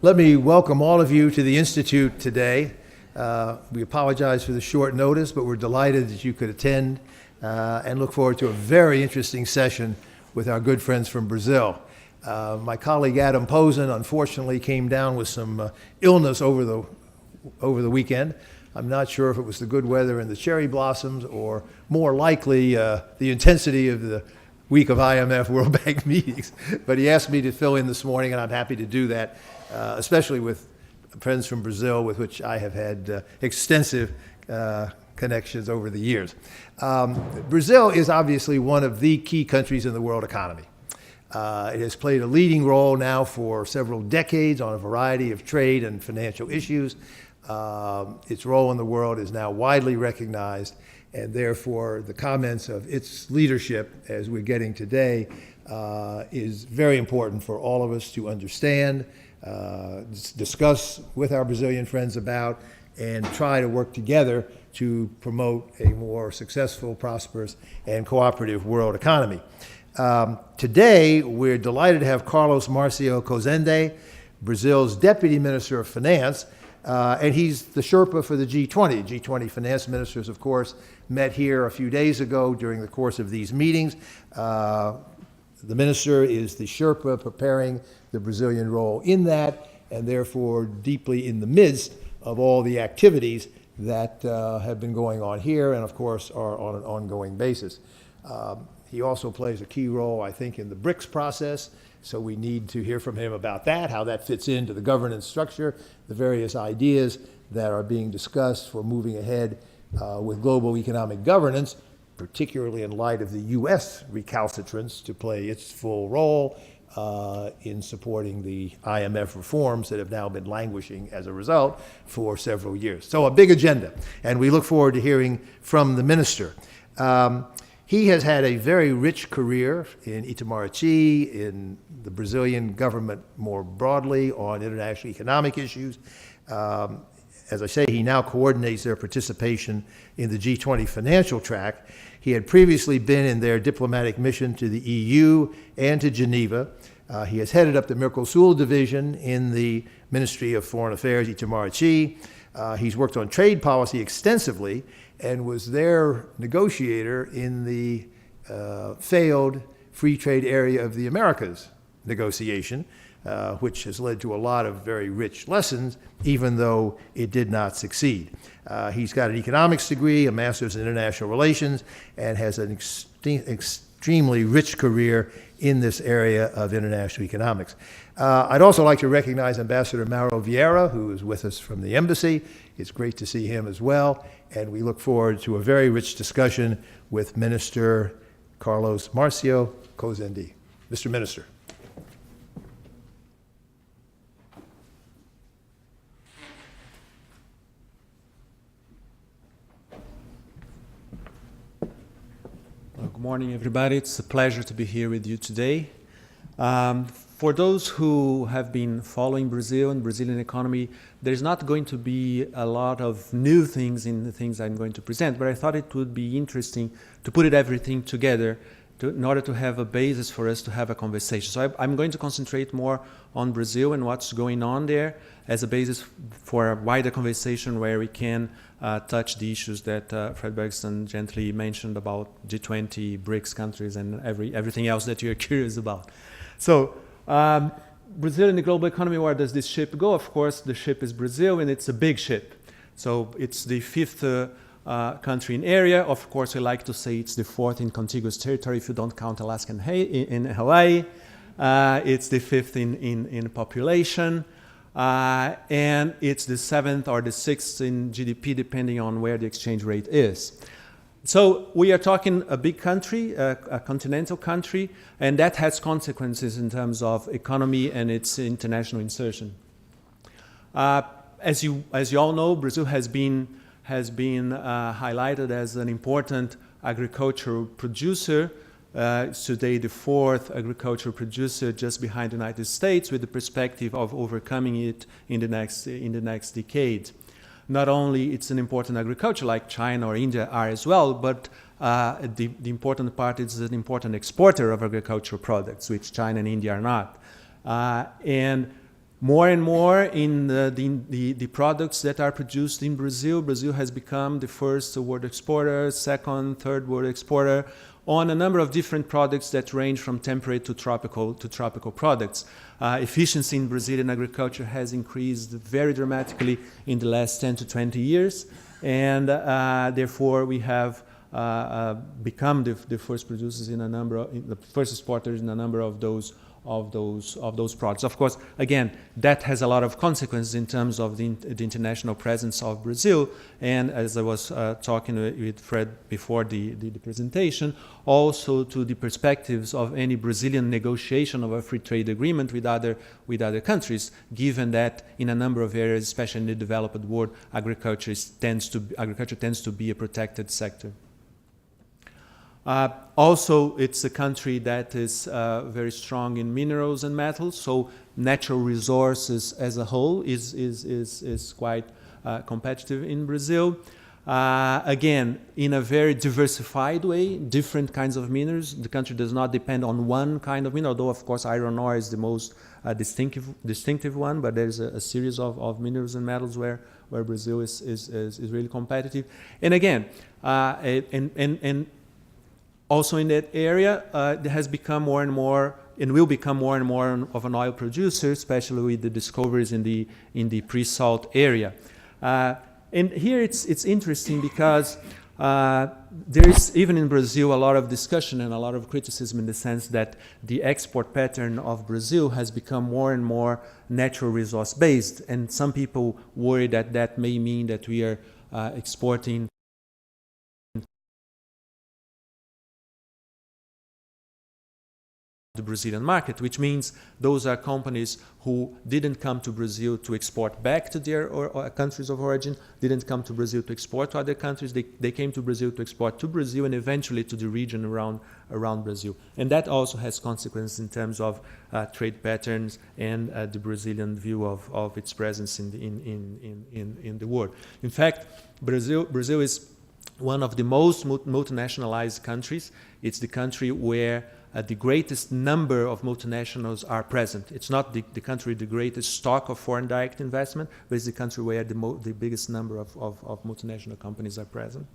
Let me welcome all of you to the Institute today. We apologize for the short notice, but we're delighted that you could attend and look forward to a very interesting session with our good friends from Brazil. My colleague Adam Posen unfortunately came down with some illness over the weekend. I'm not sure if it was the good weather and the cherry blossoms or more likely the intensity of the week of IMF World Bank meetings. But he asked me to fill in this morning, and I'm happy to do that, especially with friends from Brazil with which I have had extensive connections over the years. Brazil is obviously one of the key countries in the world economy. It has played a leading role now for several decades on a variety of trade and financial issues. Its role in the world is now widely recognized, and therefore the comments of its leadership, as we're getting today, is very important for all of us to understand, discuss with our Brazilian friends about, and try to work together to promote a more successful, prosperous, and cooperative world economy. Today, we're delighted to have Carlos Marcio Cozendey, Brazil's Deputy Minister of Finance, and he's the Sherpa for the G20. G20 finance ministers, of course, met here a few days ago during the course of these meetings. The minister is the Sherpa preparing the Brazilian role in that, and therefore deeply in the midst of all the activities that have been going on here and, of course, are on an ongoing basis. He also plays a key role, I think, in the BRICS process, so we need to hear from him about that, how that fits into the governance structure, the various ideas that are being discussed for moving ahead with global economic governance, particularly in light of the U.S. recalcitrance to play its full role in supporting the IMF reforms that have now been languishing as a result for several years. So a big agenda, and we look forward to hearing from the minister. He has had a very rich career in Itamaraty, in the Brazilian government more broadly on international economic issues. As I say, he now coordinates their participation in the G20 financial track. He had previously been in their diplomatic mission to the EU and to Geneva. He has headed up the MERCOSUR division in the Ministry of Foreign Affairs, Itamaraty. He's worked on trade policy extensively and was their negotiator in the failed free trade area of the Americas negotiation, which has led to a lot of very rich lessons, even though it did not succeed. He's got an economics degree, a master's in international relations, and has an extremely rich career in this area of international economics. I'd also like to recognize Ambassador Mauro Vieira, who is with us from the embassy. It's great to see him as well, and we look forward to a very rich discussion with Minister Carlos Marcio Cozendey. Mr. Minister. Good morning, everybody. It's a pleasure to be here with you today. For those who have been following Brazil and Brazilian economy, there's not going to be a lot of new things in the things I'm going to present, but I thought it would be interesting to put everything together in order to have a basis for us to have a conversation. So I'm going to concentrate more on Brazil and what's going on there as a basis for a wider conversation where we can touch the issues that Fred Bergson gently mentioned about G20, BRICS countries, and everything else that you're curious about. So Brazil in the global economy, where does this ship go? Of course, the ship is Brazil, and it's a big ship. So it's the fifth country in area. Of course, we like to say it's the fourth in contiguous territory if you don't count Alaska and Hawaii. It's the fifth in population. And it's the seventh or the sixth in GDP, depending on where the exchange rate is. So we are talking a big country, a continental country, and that has consequences in terms of economy and its international insertion. As you all know, Brazil has been highlighted as an important agricultural producer. It's today the fourth agricultural producer, just behind the United States, with the perspective of overcoming it in the next decade. Not only it's an important agriculture like China or India are as well, but the important part is an important exporter of agricultural products, which China and India are not. And more and more in the products that are produced in Brazil. Brazil has become the first world exporter, second, third world exporter on a number of different products that range from temperate to tropical products. Efficiency in Brazilian agriculture has increased very dramatically in the last 10 to 20 years, and therefore we have become the first producers in a number of, the first exporters in a number of those products. Of course, again, that has a lot of consequences in terms of the international presence of Brazil. And as I was talking with Fred before the presentation, also to the perspectives of any Brazilian negotiation of a free trade agreement with other countries, given that in a number of areas, especially in the developed world, agriculture tends to be a protected sector. Also, it's a country that is very strong in minerals and metals, so natural resources as a whole is quite competitive in Brazil. Again, in a very diversified way, different kinds of minerals. The country does not depend on one kind of mineral, although of course iron ore is the most distinctive one, but there's a series of minerals and metals where Brazil is really competitive. And again, also in that area, it has become more and more, and will become more and more of an oil producer, especially with the discoveries in the pre-salt area. And here it's interesting because there is, even in Brazil, a lot of discussion and a lot of criticism in the sense that the export pattern of Brazil has become more and more natural resource based, and some people worry that that may mean that we are exporting the Brazilian market, which means those are companies who didn't come to Brazil to export back to their countries of origin, didn't come to Brazil to export to other countries. They came to Brazil to export to Brazil and eventually to the region around Brazil. And that also has consequences in terms of trade patterns and the Brazilian view of its presence in the world. In fact, Brazil is one of the most multinationalized countries. It's the country where the greatest number of multinationals are present. It's not the country with the greatest stock of foreign direct investment, but it's the country where the biggest number of multinational companies are present.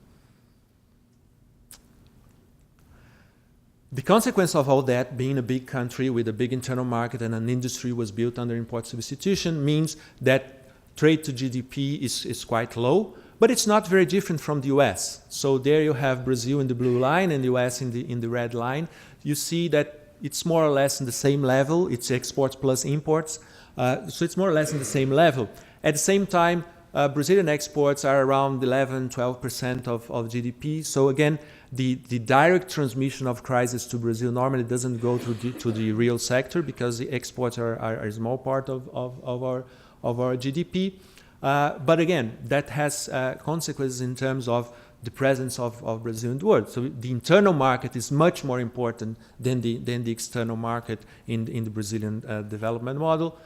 The consequence of all that, being a big country with a big internal market and an industry was built under import substitution, means that trade to GDP is quite low, but it's not very different from the US. So there you have Brazil in the blue line and the US in the red line. You see that it's more or less in the same level. It's exports plus imports. So it's more or less in the same level. At the same time, Brazilian exports are around 11-12% of GDP. So again, the direct transmission of crisis to Brazil normally doesn't go to the real sector because the exports are a small part of our GDP. But again, that has consequences in terms of the presence of Brazil in the world. So the internal market is much more important than the external market in the Brazilian development model,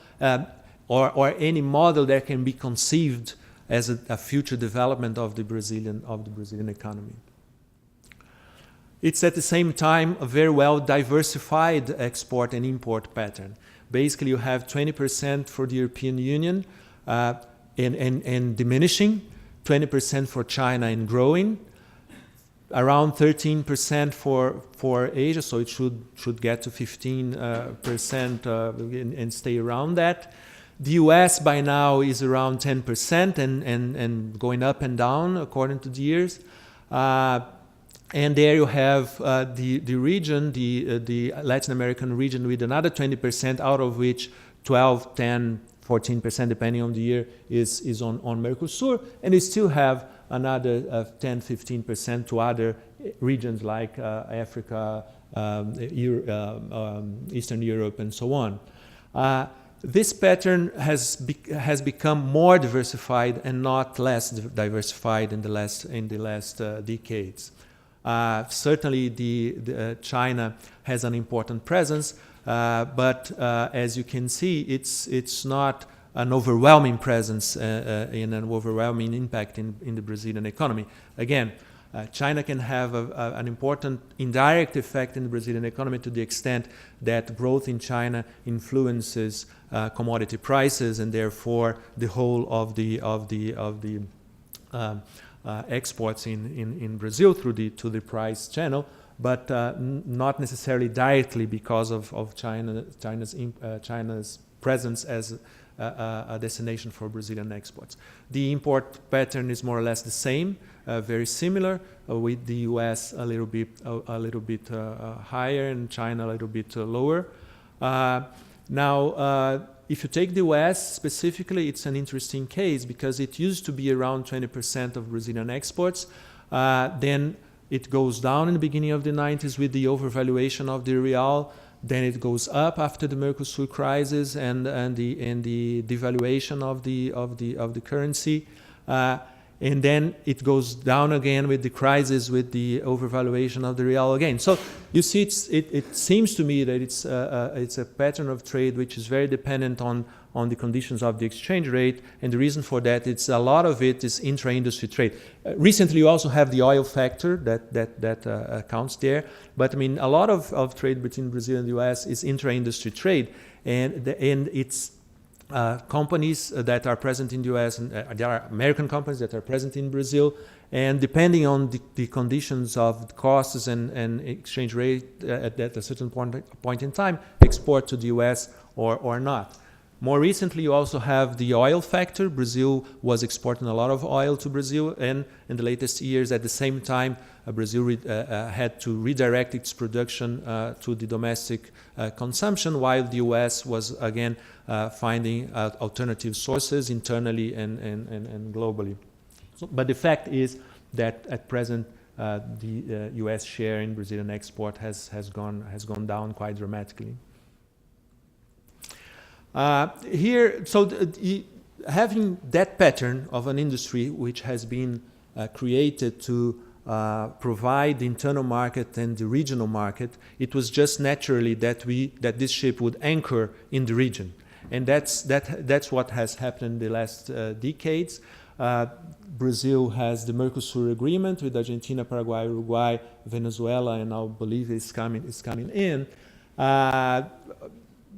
or any model that can be conceived as a future development of the Brazilian economy. It's at the same time a very well diversified export and import pattern. Basically, you have 20% for the European Union and diminishing, 20% for China and growing, around 13% for Asia, so it should get to 15% and stay around that. The US by now is around 10% and going up and down according to the years. And there you have the region, the Latin American region, with another 20%, out of which 12, 10, 14%, depending on the year, is on MERCOSUR, and we still have another 10, 15% to other regions like Africa, Eastern Europe, and so on. This pattern has become more diversified and not less diversified in the last decades. Certainly, the China has an important presence. But as you can see, it's not an overwhelming presence and an overwhelming impact in the Brazilian economy. Again, China can have an important indirect effect in the Brazilian economy to the extent that growth in China influences commodity prices and therefore the whole of the exports in Brazil through the price channel, but not necessarily directly because of China's presence as a destination for Brazilian exports. The import pattern is more or less the same, very similar, with the U.S. a little bit higher and China a little bit lower. Now, if you take the U.S. specifically, it's an interesting case because it used to be around 20% of Brazilian exports. Then it goes down in the beginning of the 90s with the overvaluation of the real. Then it goes up after the MERCOSUR crisis and the devaluation of the currency, and then it goes down again with the crisis, with the overvaluation of the real again. So you see, it seems to me that it's a pattern of trade which is very dependent on the conditions of the exchange rate, and the reason for that, it's a lot of it is intra-industry trade. Recently, you also have the oil factor that counts there, but I mean, a lot of trade between Brazil and the U.S. is intra-industry trade, and it's companies that are present in the U.S. and there are American companies that are present in Brazil, and depending on the conditions of costs and exchange rate at a certain point in time, export to the U.S. or not. More recently, you also have the oil factor. Brazil was exporting a lot of oil to Brazil, and in the latest years, at the same time, Brazil had to redirect its production to the domestic consumption, while the U.S. was again finding alternative sources internally and globally. But the fact is that at present, the U.S. share in Brazilian export has gone down quite dramatically. Having that pattern of an industry which has been created to provide the internal market and the regional market, it was just naturally that this ship would anchor in the region, and that's what has happened in the last decades. Brazil has the MERCOSUR agreement with Argentina, Paraguay, Uruguay, Venezuela, and now Bolivia is coming in.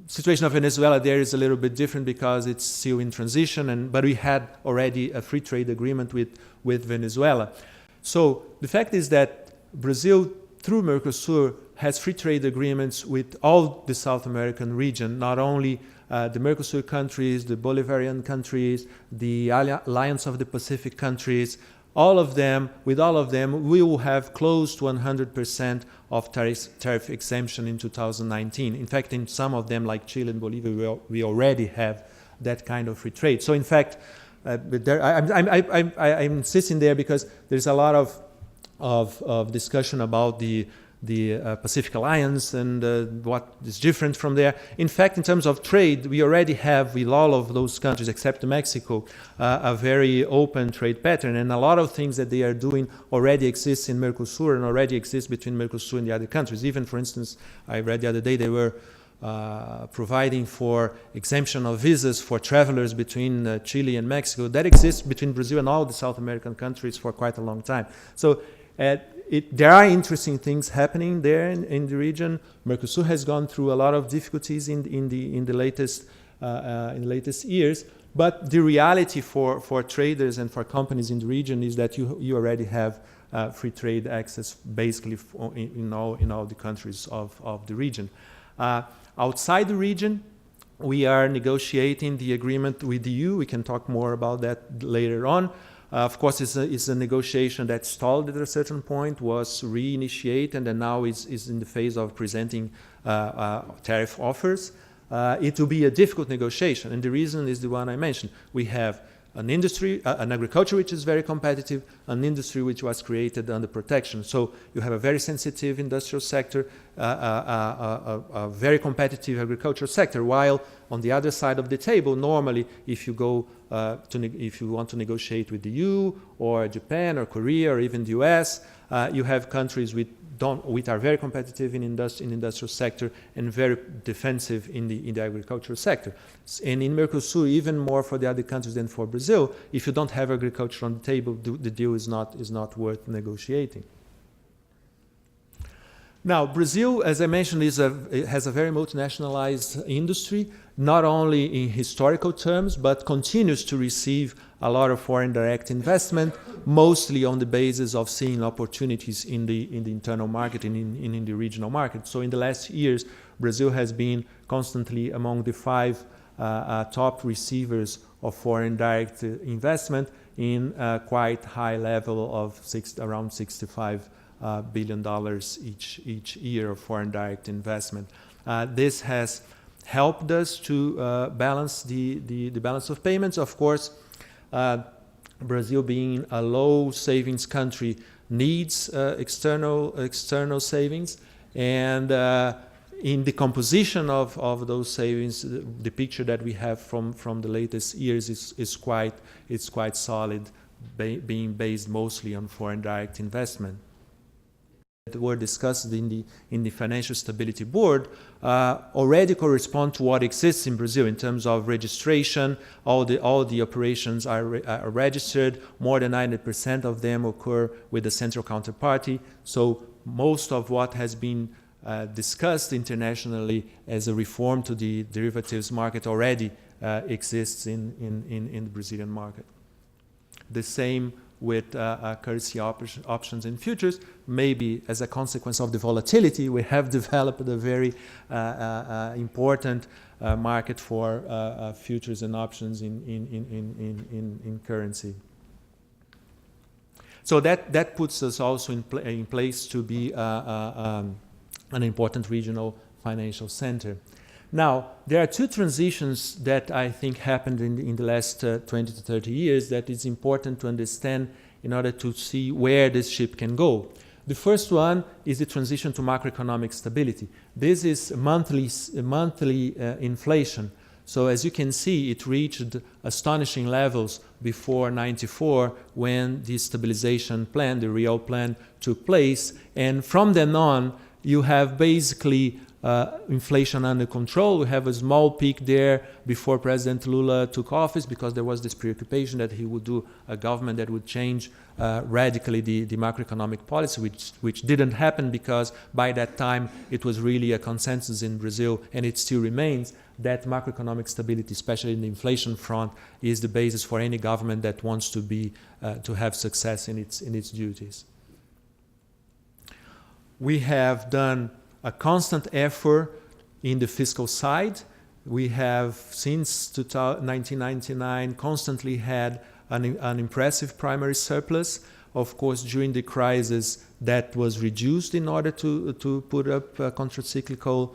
Situation of Venezuela there is a little bit different because it's still in transition, but we had already a free trade agreement with Venezuela. So the fact is that Brazil, through MERCOSUR, has free trade agreements with all the South American region, not only the MERCOSUR countries, the Bolivarian countries, the Alliance of the Pacific countries. With all of them, we will have close to 100% of tariff exemption in 2019. In fact, in some of them, like Chile and Bolivia, we already have that kind of free trade. So in fact, I'm insisting there because there's a lot of discussion about the Pacific Alliance and what is different from there. In fact, in terms of trade, we already have with all of those countries, except Mexico, a very open trade pattern, and a lot of things that they are doing already exist in MERCOSUR and already exist between MERCOSUR and the other countries. Even, for instance, I read the other day they were providing for exemption of visas for travelers between Chile and Mexico. That exists between Brazil and all the South American countries for quite a long time. So there are interesting things happening there in the region. MERCOSUR has gone through a lot of difficulties in the latest years, but the reality for traders and for companies in the region is that you already have free trade access basically in all the countries of the region. Outside the region, we are negotiating the agreement with the EU. We can talk more about that later on. Of course, it's a negotiation that stalled at a certain point, was reinitiated, and now is in the phase of presenting tariff offers. It will be a difficult negotiation, and the reason is the one I mentioned. We have an industry, an agriculture which is very competitive, an industry which was created under protection. So you have a very sensitive industrial sector, a very competitive agricultural sector, while on the other side of the table, normally, if you go if you want to negotiate with the EU or Japan or Korea or even the US, you have countries with which are very competitive in industrial sector and very defensive in the agricultural sector. And in Mercosur, even more for the other countries than for Brazil, if you don't have agriculture on the table, the deal is not worth negotiating. Now, Brazil, as I mentioned, has a very multinationalized industry, not only in historical terms, but continues to receive a lot of foreign direct investment, mostly on the basis of seeing opportunities in the internal market and in the regional market. So in the last years, Brazil has been constantly among the 5 top receivers of foreign direct investment in a quite high level of around $65 billion each year of foreign direct investment. This has helped us to balance the balance of payments. Of course, Brazil being a low savings country needs external savings, and in the composition of those savings, the picture that we have from the latest years is quite solid, being based mostly on foreign direct investment. That were discussed in the Financial Stability Board already correspond to what exists in Brazil in terms of registration. All the operations are registered. More than 90% of them occur with the central counterparty. So most of what has been discussed internationally as a reform to the derivatives market already exists in the Brazilian market. The same with currency options and futures. Maybe as a consequence of the volatility, we have developed a very important market for futures and options in currency. So that puts us also in place to be an important regional financial center. Now, there are 2 transitions that I think happened in the last 20 to 30 years that is important to understand in order to see where this ship can go. The first one is the transition to macroeconomic stability. This is monthly inflation. So as you can see, it reached astonishing levels before '94 when the stabilization plan, the real plan, took place. And from then on, you have basically inflation under control. We have a small peak there before President Lula took office because there was this preoccupation that he would do a government that would change radically the macroeconomic policy, which didn't happen because by that time it was really a consensus in Brazil, and it still remains, that macroeconomic stability, especially in the inflation front, is the basis for any government that wants to have success in its duties. We have done a constant effort in the fiscal side. We have, since 1999, constantly had an impressive primary surplus. Of course, during the crisis, that was reduced in order to put up countercyclical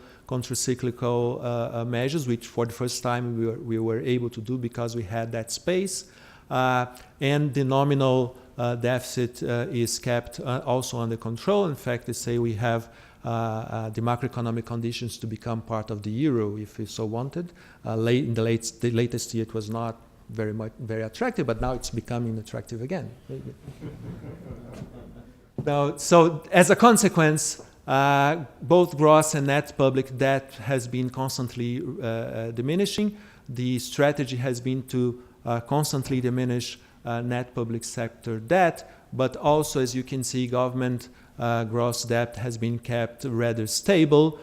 measures, which for the first time we were able to do because we had that space. And the nominal deficit is kept also under control. In fact, they say we have the macroeconomic conditions to become part of the euro if we so wanted. In the latest year, it was not very attractive, but now it's becoming attractive again. Now, so as a consequence, both gross and net public debt has been constantly diminishing. The strategy has been to constantly diminish net public sector debt, but also, as you can see, government gross debt has been kept rather stable,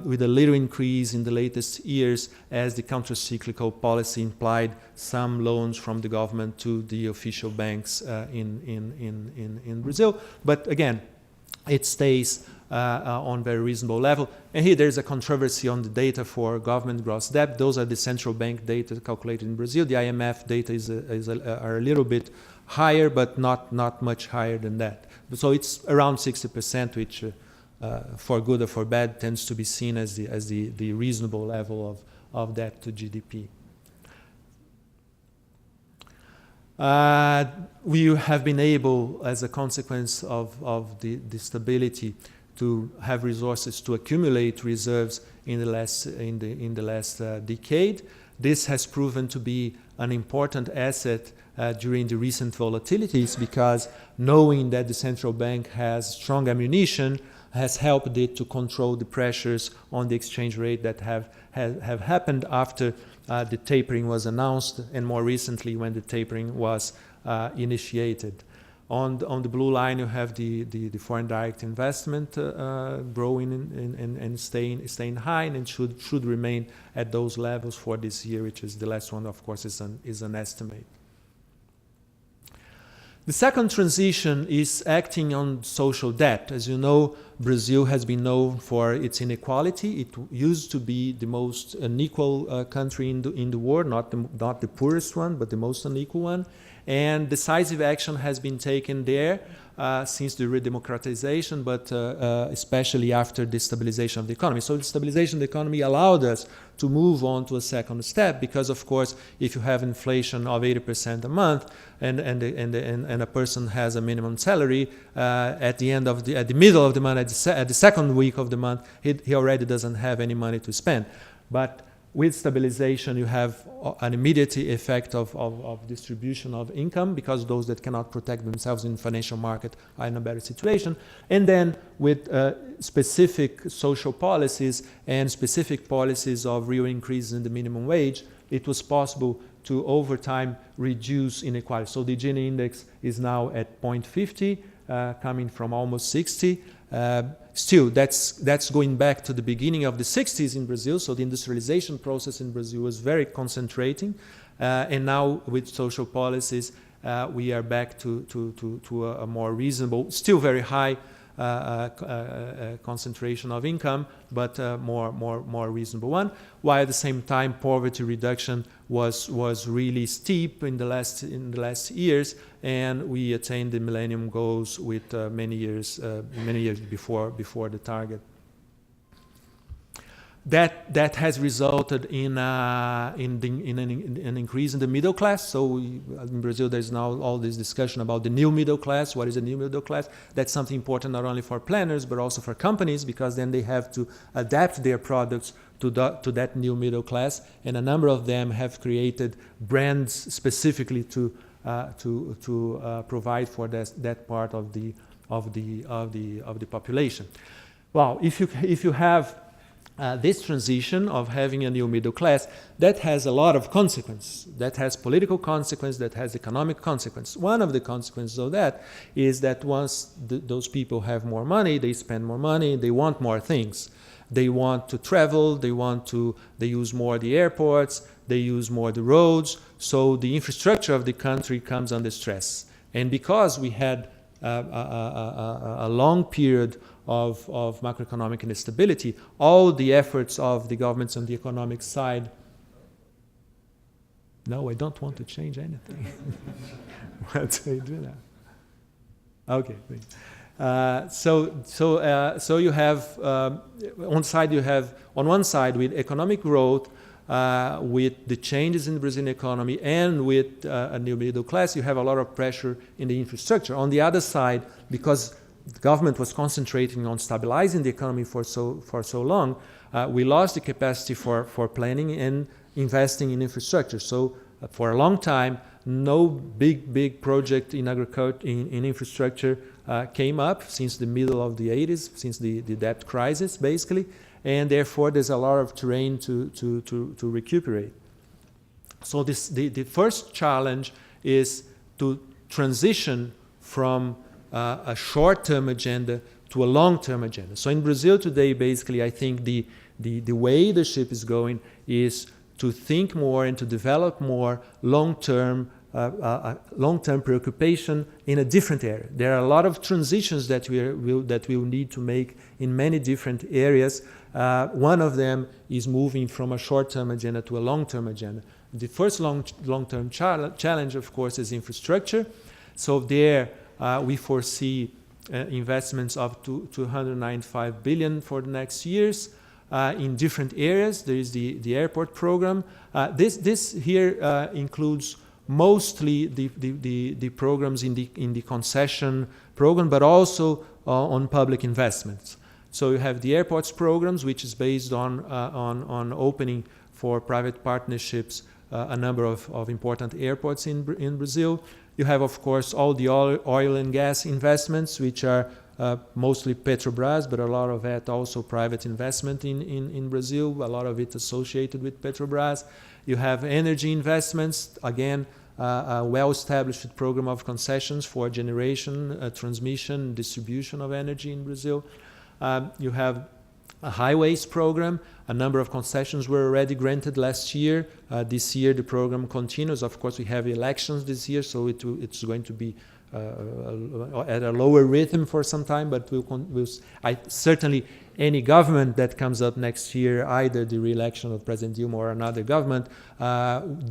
with a little increase in the latest years as the countercyclical policy implied some loans from the government to the official banks in Brazil. But again, it stays on very reasonable level. And here there's a controversy on the data for government gross debt. Those are the central bank data calculated in Brazil. The IMF data are a little bit higher, but not much higher than that. So it's around 60%, which for good or for bad tends to be seen as the reasonable level of debt to GDP. We have been able, as a consequence of the stability, to have resources to accumulate reserves in the last decade. This has proven to be an important asset during the recent volatilities, because knowing that the central bank has strong ammunition has helped it to control the pressures on the exchange rate that have happened after the tapering was announced, and more recently when the tapering was initiated. On the blue line, you have the foreign direct investment growing and staying high, and should remain at those levels for this year, which is the last one, of course, is an estimate. The second transition is acting on social debt. As you know, Brazil has been known for its inequality. It used to be the most unequal country in the world, not the poorest one, but the most unequal one. And decisive action has been taken there since the redemocratization, but especially after the stabilization of the economy. So the stabilization of the economy allowed us to move on to a second step, because of course, if you have inflation of 80% a month and a person has a minimum salary, at the middle of the month, at the second week of the month, he already doesn't have any money to spend. But with stabilization, you have an immediate effect of distribution of income, because those that cannot protect themselves in the financial market are in a better situation. And then with specific social policies and specific policies of real increases in the minimum wage, it was possible to, over time, reduce inequality. So the Gini index is now at 0.50, coming from almost 60. Still, that's going back to the beginning of the 60s in Brazil, so the industrialization process in Brazil was very concentrating, and now with social policies, we are back to a more reasonable, still very high concentration of income, but more reasonable one. While at the same time, poverty reduction was really steep in the last years, and we attained the Millennium Goals with many years before the target. That has resulted in an increase in the middle class. So in Brazil, there's now all this discussion about the new middle class. What is the new middle class? That's something important not only for planners, but also for companies, because then they have to adapt their products to that new middle class. And a number of them have created brands specifically to provide for that part of the population. Well, if you have this transition of having a new middle class, that has a lot of consequences. That has political consequence, that has economic consequence. One of the consequences of that is that once those people have more money, they spend more money, they want more things. They want to travel, they use more the airports, they use more the roads, so the infrastructure of the country comes under stress. And because we had a long period of macroeconomic instability, all the efforts of the governments on the economic side. No, I don't want to change anything. What do I do now? Okay, thanks. So you have on one side with economic growth, with the changes in the Brazilian economy, and with a new middle class, you have a lot of pressure in the infrastructure. On the other side, because the government was concentrating on stabilizing the economy for so long, we lost the capacity for planning and investing in infrastructure. So for a long time, no big project in agriculture, in infrastructure came up since the middle of the 80s, since the debt crisis, basically, and therefore there's a lot of terrain to recuperate. So the first challenge is to transition from a short-term agenda to a long-term agenda. So in Brazil today, basically, I think the way the ship is going is to think more and to develop more long-term preoccupation in a different area. There are a lot of transitions that we will need to make in many different areas. One of them is moving from a short-term agenda to a long-term agenda. The first long-term challenge, of course, is infrastructure. So there, we foresee investments of 295 billion for the next years in different areas. There is the airport program. This here includes mostly the programs in the concession program, but also on public investments. So you have the airports programs, which is based on opening for private partnerships a number of important airports in Brazil. You have, of course, all the oil and gas investments, which are mostly Petrobras, but a lot of that also private investment in Brazil, a lot of it associated with Petrobras. You have energy investments, again, a well-established program of concessions for generation, transmission, distribution of energy in Brazil. You have a highways program. A number of concessions were already granted last year. This year the program continues. Of course, we have elections this year, so it's going to be at a lower rhythm for some time, but certainly any government that comes up next year, either the re-election of President Dilma or another government,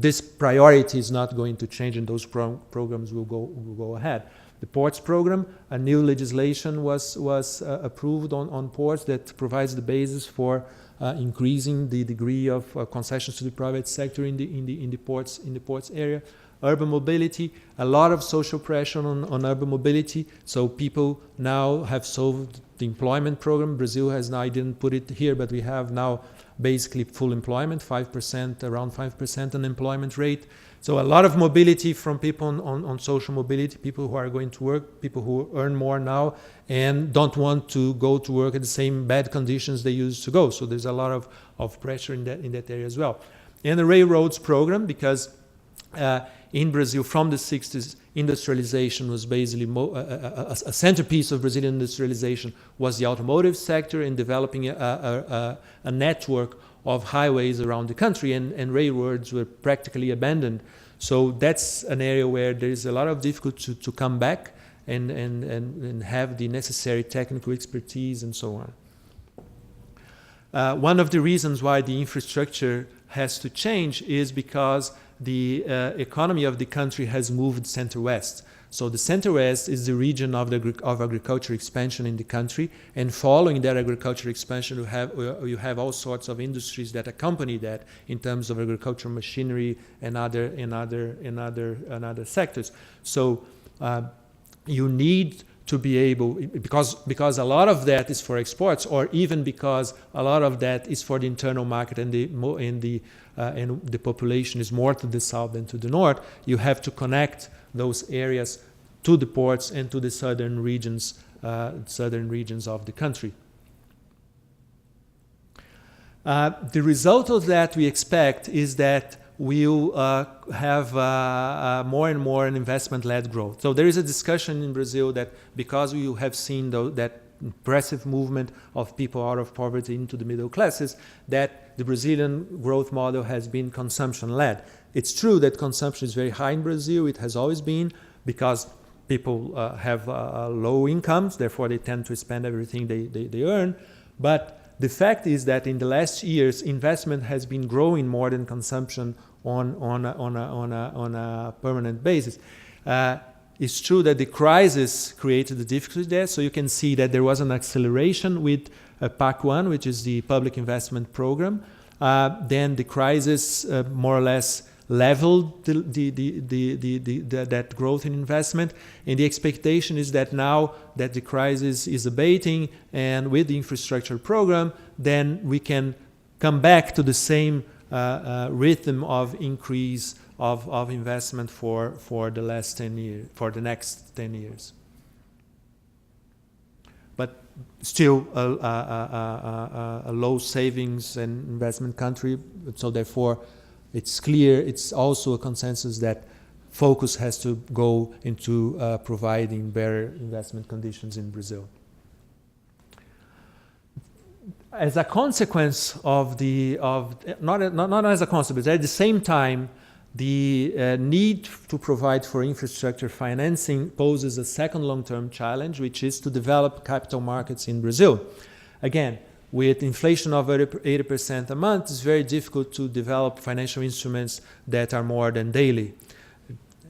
this priority is not going to change, and those programs will go ahead. The ports program, a new legislation was approved on ports that provides the basis for increasing the degree of concessions to the private sector in the ports area. Urban mobility, a lot of social pressure on urban mobility. So people now have solved the employment program. Brazil has now, I didn't put it here, but we have now basically full employment, 5%, around 5% unemployment rate. So a lot of mobility from people on social mobility, people who are going to work, people who earn more now and don't want to go to work at the same bad conditions they used to go. So there's a lot of pressure in that area as well. And the railroads program, because in Brazil, from the 60s, industrialization was basically a centerpiece of Brazilian industrialization was the automotive sector, and developing a network of highways around the country, and railroads were practically abandoned. So that's an area where there is a lot of difficulty to come back and have the necessary technical expertise and so on. One of the reasons why the infrastructure has to change is because the economy of the country has moved center-west. So the center-west is the region of agriculture expansion in the country, and following that agriculture expansion, you have all sorts of industries that accompany that in terms of agricultural machinery and other sectors. So you need to be able, because a lot of that is for exports, or even because a lot of that is for the internal market, and the population is more to the south than to the north, you have to connect those areas to the ports and to the southern regions of the country. The result of that we expect is that we'll have more and more an investment-led growth. So there is a discussion in Brazil that because we have seen that impressive movement of people out of poverty into the middle classes, that the Brazilian growth model has been consumption-led. It's true that consumption is very high in Brazil. It has always been, because people have low incomes, therefore they tend to spend everything they earn. But the fact is that in the last years, investment has been growing more than consumption on a permanent basis. It's true that the crisis created the difficulty there, so you can see that there was an acceleration with PAC1, which is the Public Investment Program. Then the crisis more or less leveled that growth in investment, and the expectation is that now that the crisis is abating, and with the infrastructure program, then we can come back to the same rhythm of increase of investment for the last 10 years, for the next 10 years. But still a low savings and investment country, so therefore it's clear, it's also a consensus that focus has to go into providing better investment conditions in Brazil. As a consequence not as a consequence, at the same time, the need to provide for infrastructure financing poses a second long-term challenge, which is to develop capital markets in Brazil. Again, with inflation of 80% a month, it's very difficult to develop financial instruments that are more than daily.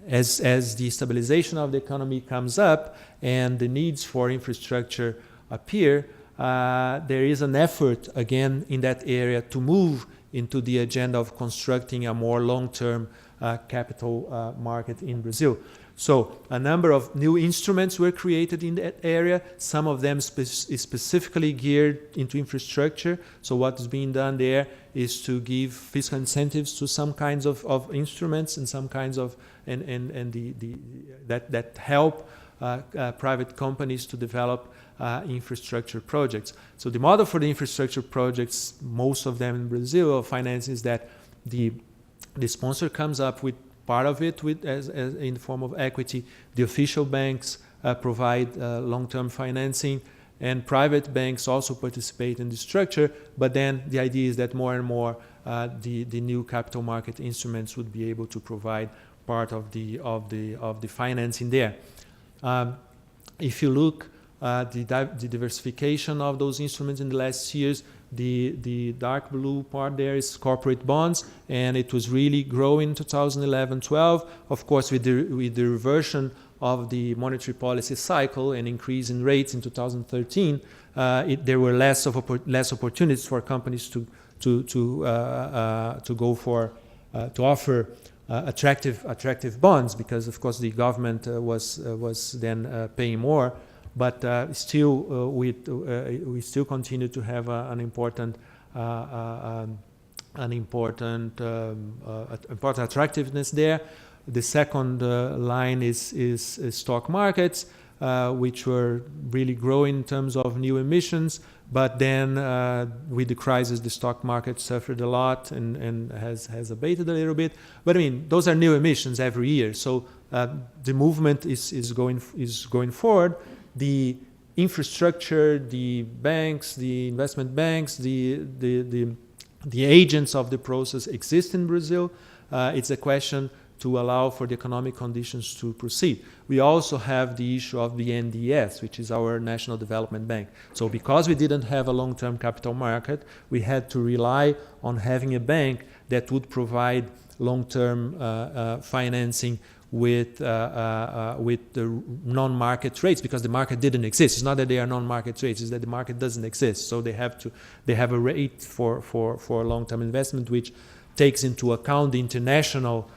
As the stabilization of the economy comes up and the needs for infrastructure appear, there is an effort again in that area to move into the agenda of constructing a more long-term capital market in Brazil. So a number of new instruments were created in that area, some of them specifically geared into infrastructure. So what is being done there is to give fiscal incentives to some kinds of instruments and some kinds of, that help private companies to develop infrastructure projects. So the model for the infrastructure projects, most of them in Brazil, of financing is that the sponsor comes up with part of it as in the form of equity. The official banks provide long-term financing, and private banks also participate in the structure. But then the idea is that more and more the new capital market instruments would be able to provide part of the financing there. If you look at the diversification of those instruments in the last years, the dark blue part there is corporate bonds, and it was really growing in 2011-12. Of course, with the reversion of the monetary policy cycle and increase in rates in 2013, there were less opportunities for companies to go for to offer attractive bonds, because of course the government was then paying more. But still, we still continue to have an important attractiveness there. The second line is stock markets, which were really growing in terms of new emissions. But then, with the crisis, the stock market suffered a lot and has abated a little bit. But I mean, those are new emissions every year. So the movement is going forward. The infrastructure, the banks, the investment banks, the agents of the process exist in Brazil. It's a question to allow for the economic conditions to proceed. We also have the issue of the NDS, which is our National Development Bank. So because we didn't have a long-term capital market, we had to rely on having a bank that would provide long-term financing with the non-market rates, because the market didn't exist. It's not that they are non-market rates; it's that the market doesn't exist. So they have a rate for long-term investment which takes into account the international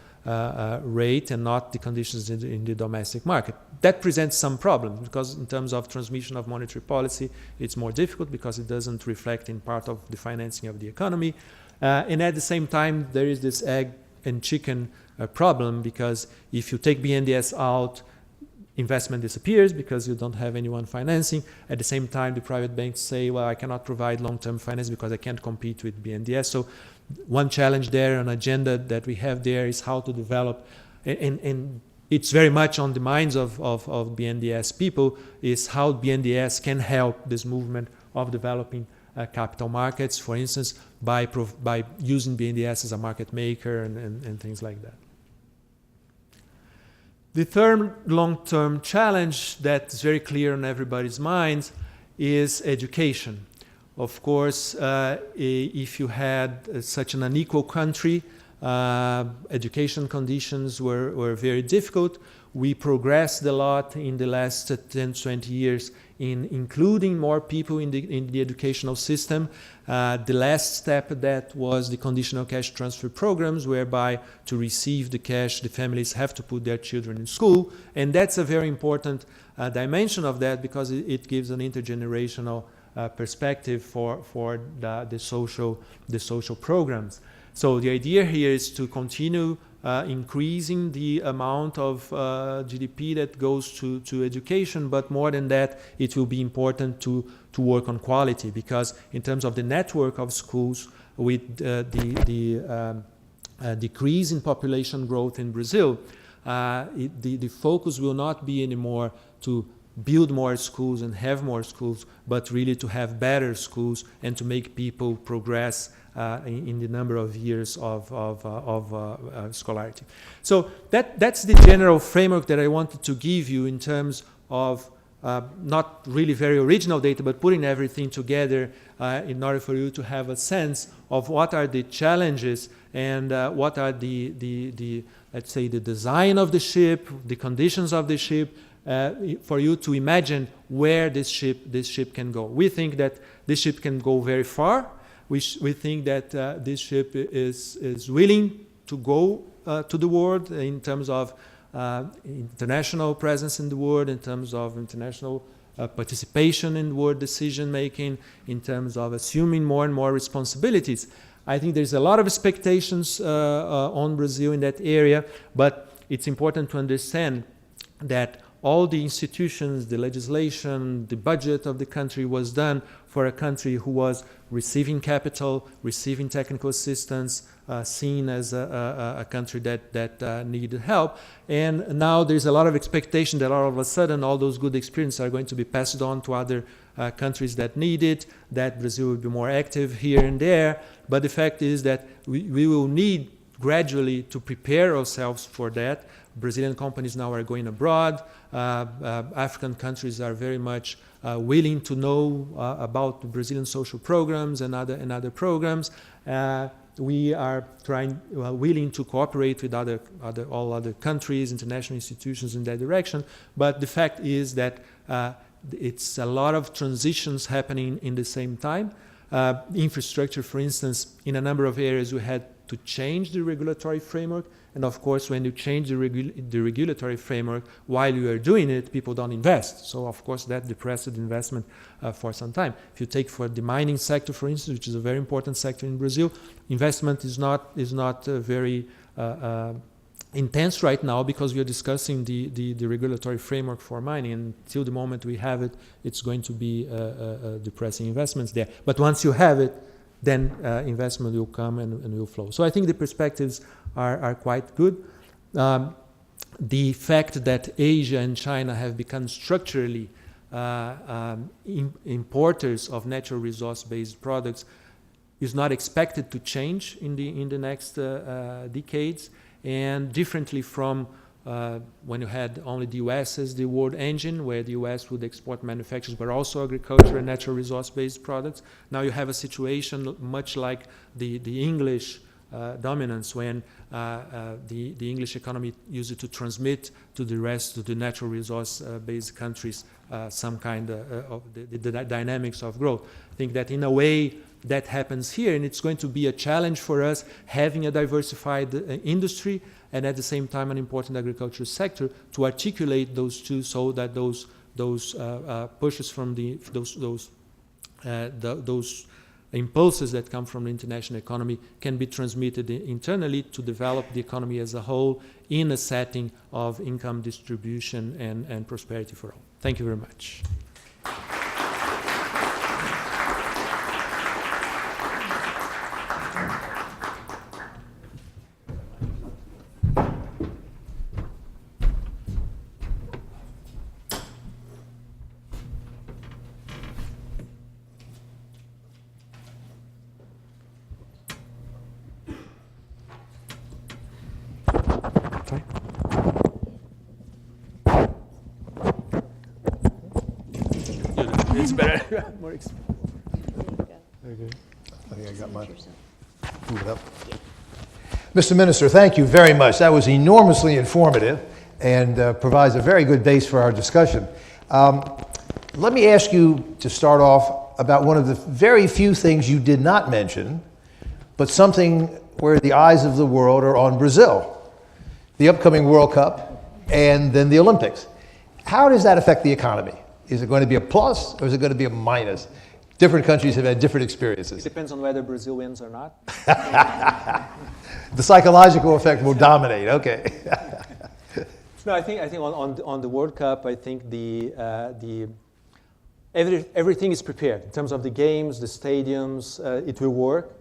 rate and not the conditions in the domestic market. That presents some problems, because in terms of transmission of monetary policy, it's more difficult because it doesn't reflect in part of the financing of the economy. And at the same time, there is this egg and chicken problem, because if you take BNDES out, investment disappears because you don't have anyone financing. At the same time, the private banks say, well, I cannot provide long-term finance because I can't compete with BNDES. So one challenge there, an agenda that we have there, is how to develop, and it's very much on the minds of BNDES people, is how BNDES can help this movement of developing capital markets, for instance, by using BNDES as a market maker and things like that. The third long-term challenge that's very clear on everybody's minds is education. Of course, if you had such an unequal country, education conditions were very difficult. We progressed a lot in the last 10, 20 years in including more people in the educational system. The last step of that was the conditional cash transfer programs, whereby to receive the cash, the families have to put their children in school. And that's a very important dimension of that, because it gives an intergenerational perspective for the social programs. So the idea here is to continue increasing the amount of GDP that goes to education, but more than that, it will be important to work on quality, because in terms of the network of schools, with the decrease in population growth in Brazil, the focus will not be anymore to build more schools and have more schools, but really to have better schools and to make people progress in the number of years of scholarity. So that's the general framework that I wanted to give you in terms of not really very original data, but putting everything together in order for you to have a sense of what are the challenges and what are the let's say the design of the ship, the conditions of the ship, for you to imagine where this ship can go. We think that this ship can go very far. We think that this ship is willing to go to the world in terms of international presence in the world, in terms of international participation in world decision making, in terms of assuming more and more responsibilities. I think there's a lot of expectations on Brazil in that area, but it's important to understand that all the institutions, the legislation, the budget of the country was done for a country who was receiving capital, receiving technical assistance, seen as a country that needed help. And now there's a lot of expectation that all of a sudden all those good experiences are going to be passed on to other countries that need it, that Brazil will be more active here and there. But the fact is that we will need gradually to prepare ourselves for that. Brazilian companies now are going abroad. African countries are very much willing to know about the Brazilian social programs and other programs. We are willing to cooperate with all other countries, international institutions in that direction. But the fact is that it's a lot of transitions happening in the same time. Infrastructure, for instance, in a number of areas we had to change the regulatory framework. And of course, when you change the regulatory framework, while you are doing it, people don't invest. So of course, that depressed investment for some time. If you take for the mining sector, for instance, which is a very important sector in Brazil, investment is not very intense right now because we are discussing the regulatory framework for mining. And until the moment we have it, it's going to be depressing investments there. But once you have it, then investment will come and will flow. So I think the perspectives are quite good. The fact that Asia and China have become structurally importers of natural resource-based products is not expected to change in the next decades. And differently from when you had only the US as the world engine, where the US would export manufacturers, but also agriculture and natural resource-based products. Now you have a situation much like the English dominance, when the English economy used to transmit to the rest of the natural resource-based countries some kind of the dynamics of growth. I think that in a way that happens here, and it's going to be a challenge for us having a diversified industry and at the same time an important agricultural sector to articulate those two, so that those pushes from those impulses that come from the international economy can be transmitted internally to develop the economy as a whole in a setting of income distribution and prosperity for all. Thank you very much. It's better. More experience. Okay. I think I got mine. Move it up. Mr. Minister, thank you very much. That was enormously informative and provides a very good base for our discussion. Let me ask you to start off about one of the very few things you did not mention, but something where the eyes of the world are on Brazil, the upcoming World Cup and then the Olympics. How does that affect the economy? Is it going to be a plus or is it going to be a minus? Different countries have had different experiences. It depends on whether Brazil wins or not. The psychological effect will dominate. Okay. No, I think on the World Cup, I think everything is prepared in terms of the games, the stadiums. It will work.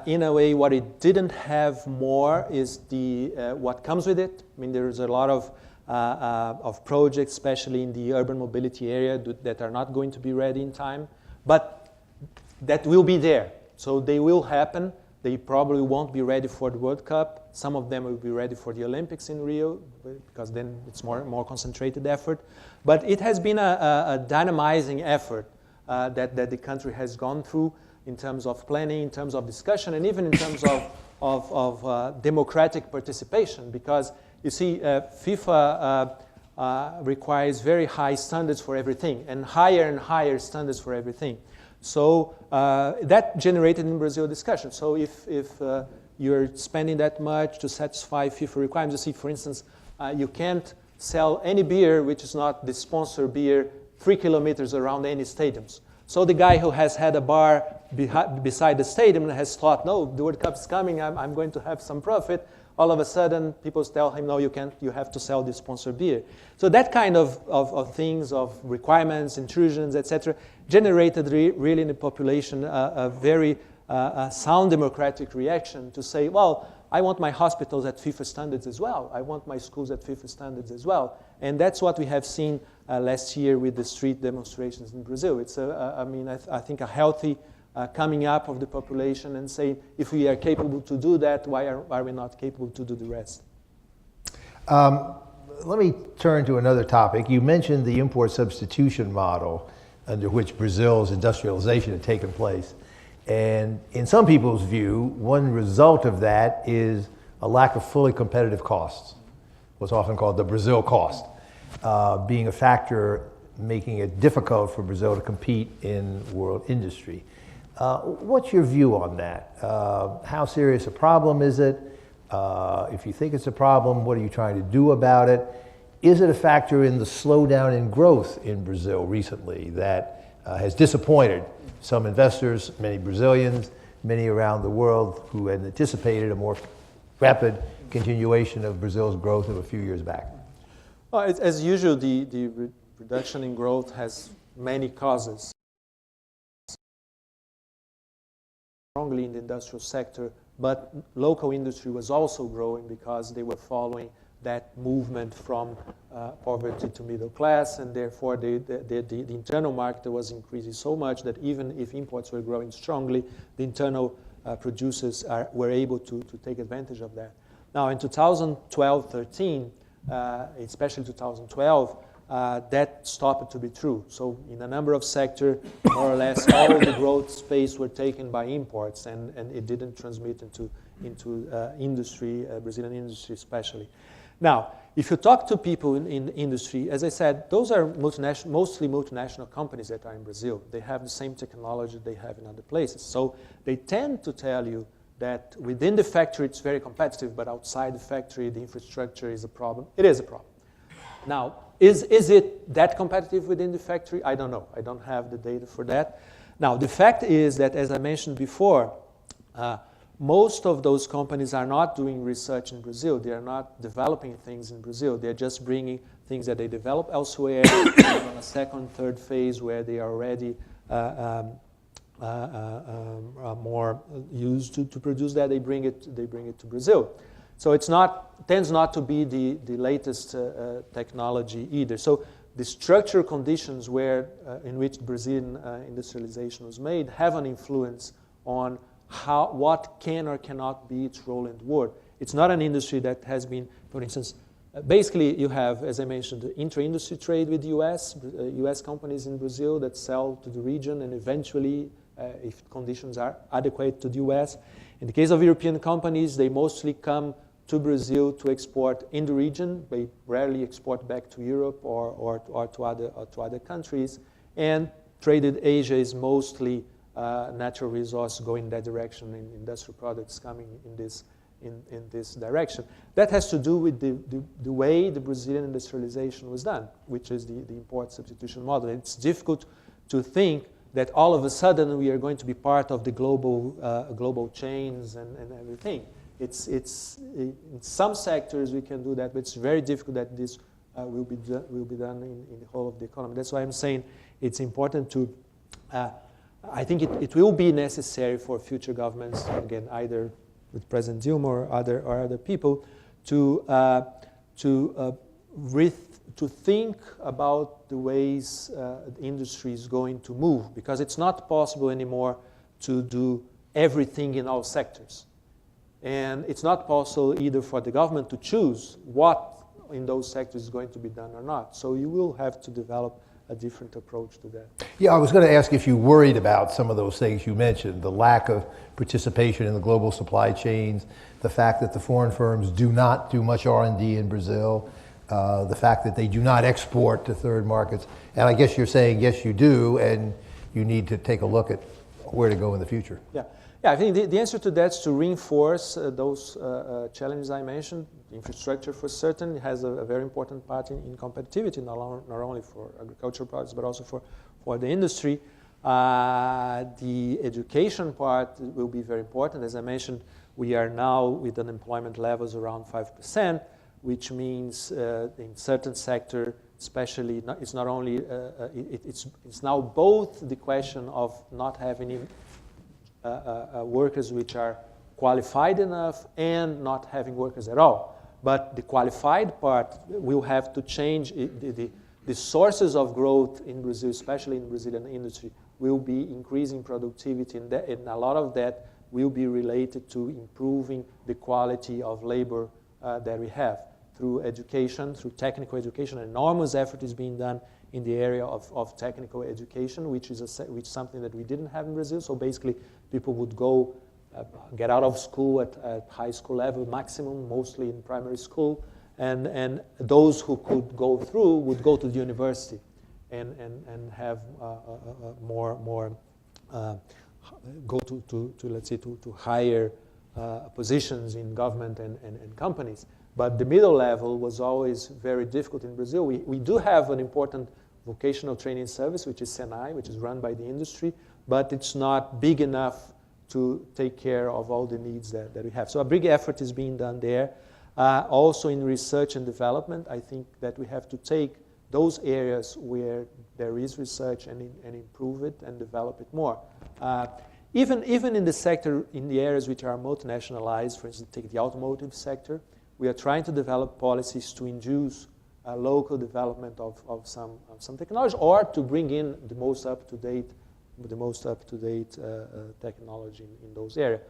In a way, what it didn't have more is what comes with it. I mean, there's a lot of projects, especially in the urban mobility area, that are not going to be ready in time, but that will be there. So they will happen. They probably won't be ready for the World Cup. Some of them will be ready for the Olympics in Rio, because then it's more concentrated effort. But it has been a dynamizing effort that the country has gone through in terms of planning, in terms of discussion, and even in terms of democratic participation, because you see, FIFA requires very high standards for everything and higher standards for everything. So that generated in Brazil discussion. So if you're spending that much to satisfy FIFA requirements. You see, for instance, you can't sell any beer which is not the sponsor beer 3 kilometers around any stadiums. So the guy who has had a bar beside the stadium and has thought, no, the World Cup is coming, I'm going to have some profit. All of a sudden, people tell him, no, you can't, you have to sell the sponsor beer. So that kind of things, of requirements, intrusions, etc., generated really in the population a very sound democratic reaction to say, well, I want my hospitals at FIFA standards as well. I want my schools at FIFA standards as well. And that's what we have seen last year with the street demonstrations in Brazil. It's, I think, a healthy coming up of the population and saying, if we are capable to do that, why are we not capable to do the rest? Let me turn to another topic. You mentioned the import substitution model under which Brazil's industrialization had taken place. And in some people's view, one result of that is a lack of fully competitive costs, what's often called the Brazil cost, being a factor making it difficult for Brazil to compete in world industry. What's your view on that? How serious a problem is it? If you think it's a problem, what are you trying to do about it? Is it a factor in the slowdown in growth in Brazil recently that has disappointed some investors, many Brazilians, many around the world who had anticipated a more rapid continuation of Brazil's growth of a few years back? Well, as usual, the reduction in growth has many causes. Strongly in the industrial sector, but local industry was also growing because they were following that movement from poverty to middle class, and therefore the internal market was increasing so much that even if imports were growing strongly, the internal producers were able to take advantage of that. Now in 2012-13, especially 2012, that stopped to be true. So in a number of sectors, more or less all the growth space were taken by imports, and it didn't transmit into industry, Brazilian industry especially. Now, if you talk to people in the industry, as I said, those are mostly multinational companies that are in Brazil. They have the same technology they have in other places. So they tend to tell you that within the factory it's very competitive, but outside the factory the infrastructure is a problem. It is a problem. Now, is it that competitive within the factory? I don't know. I don't have the data for that. Now, the fact is that, as I mentioned before, most of those companies are not doing research in Brazil. They are not developing things in Brazil. They're just bringing things that they develop elsewhere on a second, third phase where they are already more used to produce that. They bring it to Brazil. So tends not to be the latest technology either. So the structural conditions in which Brazilian industrialization was made have an influence on what can or cannot be its role in the world. It's not an industry that has been, for instance, basically you have, as I mentioned, the intra-industry trade with the US companies in Brazil that sell to the region, and eventually, if conditions are adequate, to the US. In the case of European companies, they mostly come to Brazil to export in the region. They rarely export back to Europe or to other countries. And traded Asia is mostly natural resource going that direction, and industrial products coming in this direction. That has to do with the way the Brazilian industrialization was done, which is the import substitution model. It's difficult to think that all of a sudden we are going to be part of the global chains and everything. It's in some sectors we can do that, but it's very difficult that this will be done in the whole of the economy. That's why I'm saying it's important to. I think it will be necessary for future governments, again, either with President Dilma or other people, to think about the ways the industry is going to move, because it's not possible anymore to do everything in all sectors. And it's not possible either for the government to choose what in those sectors is going to be done or not. So you will have to develop a different approach to that. Yeah, I was going to ask if you worried about some of those things you mentioned, the lack of participation in the global supply chains, the fact that the foreign firms do not do much R&D in Brazil, the fact that they do not export to third markets. And I guess you're saying, yes, you do, and you need to take a look at where to go in the future. Yeah. Yeah, I think the answer to that is to reinforce those challenges I mentioned. Infrastructure, for certain, has a very important part in competitivity, not only for agricultural products, but also for the industry. The education part will be very important. As I mentioned, we are now with unemployment levels around 5%, which means in certain sector, especially, it's not only, it's now both the question of not having workers which are qualified enough and not having workers at all. But the qualified part will have to change. The sources of growth in Brazil, especially in Brazilian industry, will be increasing productivity, and a lot of that will be related to improving the quality of labor that we have through education, through technical education. An enormous effort is being done in the area of technical education, which is something that we didn't have in Brazil. So basically, people would go, get out of school at high school level maximum, mostly in primary school, and those who could go through would go to the university and have more go to let's say to higher positions in government and companies. But the middle level was always very difficult in Brazil. We do have an important vocational training service, which is SENAI, which is run by the industry, but it's not big enough to take care of all the needs that we have. So a big effort is being done there. Also in research and development, I think that we have to take those areas where there is research and improve it and develop it more. Even in the sector, in the areas which are multinationalized, for instance, take the automotive sector, we are trying to develop policies to induce local development of some technology, or to bring in the most up-to-date technology in those areas.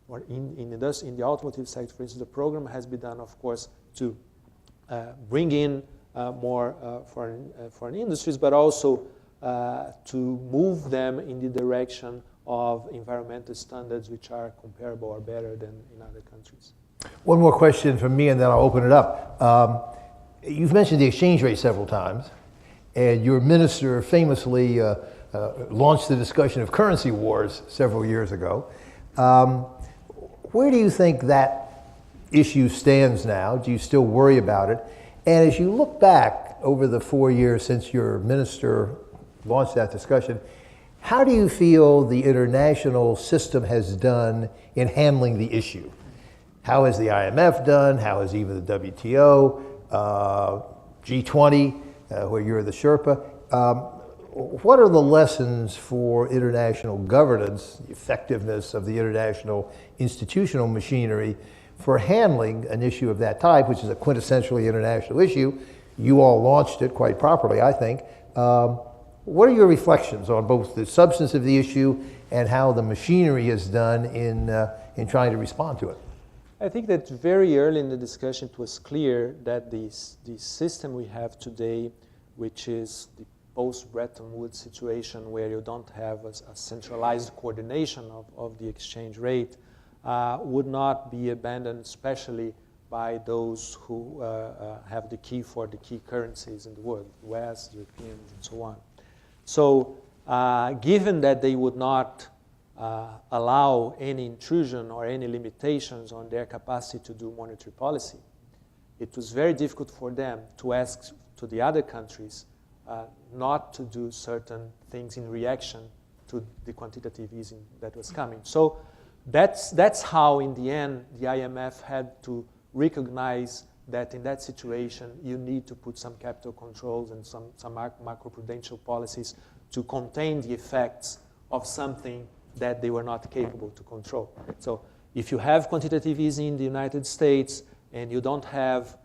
Or in the automotive sector, for instance, the program has been done, of course, to bring in more foreign industries, but also to move them in the direction of environmental standards which are comparable or better than in other countries. One more question from me, and then I'll open it up. You've mentioned the exchange rate several times, and your minister famously launched the discussion of currency wars several years ago. Where do you think that issue stands now? Do you still worry about it? And as you look back over the 4 years since your minister launched that discussion, how do you feel the international system has done in handling the issue? How has the IMF done? How has even the WTO, G20, where you're the Sherpa? What are the lessons for international governance, the effectiveness of the international institutional machinery for handling an issue of that type, which is a quintessentially international issue? You all launched it quite properly, I think. What are your reflections on both the substance of the issue and how the machinery is done in trying to respond to it? I think that very early in the discussion, it was clear that the system we have today, which is the post-Bretton Woods situation where you don't have a centralized coordination of the exchange rate, would not be abandoned, especially by those who have the key for the key currencies in the world, West, Europeans, and so on. So given that they would not allow any intrusion or any limitations on their capacity to do monetary policy, it was very difficult for them to ask to the other countries not to do certain things in reaction to the quantitative easing that was coming. So that's how, in the end, the IMF had to recognize that in that situation, you need to put some capital controls and some macroprudential policies to contain the effects of something that they were not capable to control. So if you have quantitative easing in the United States and you don't have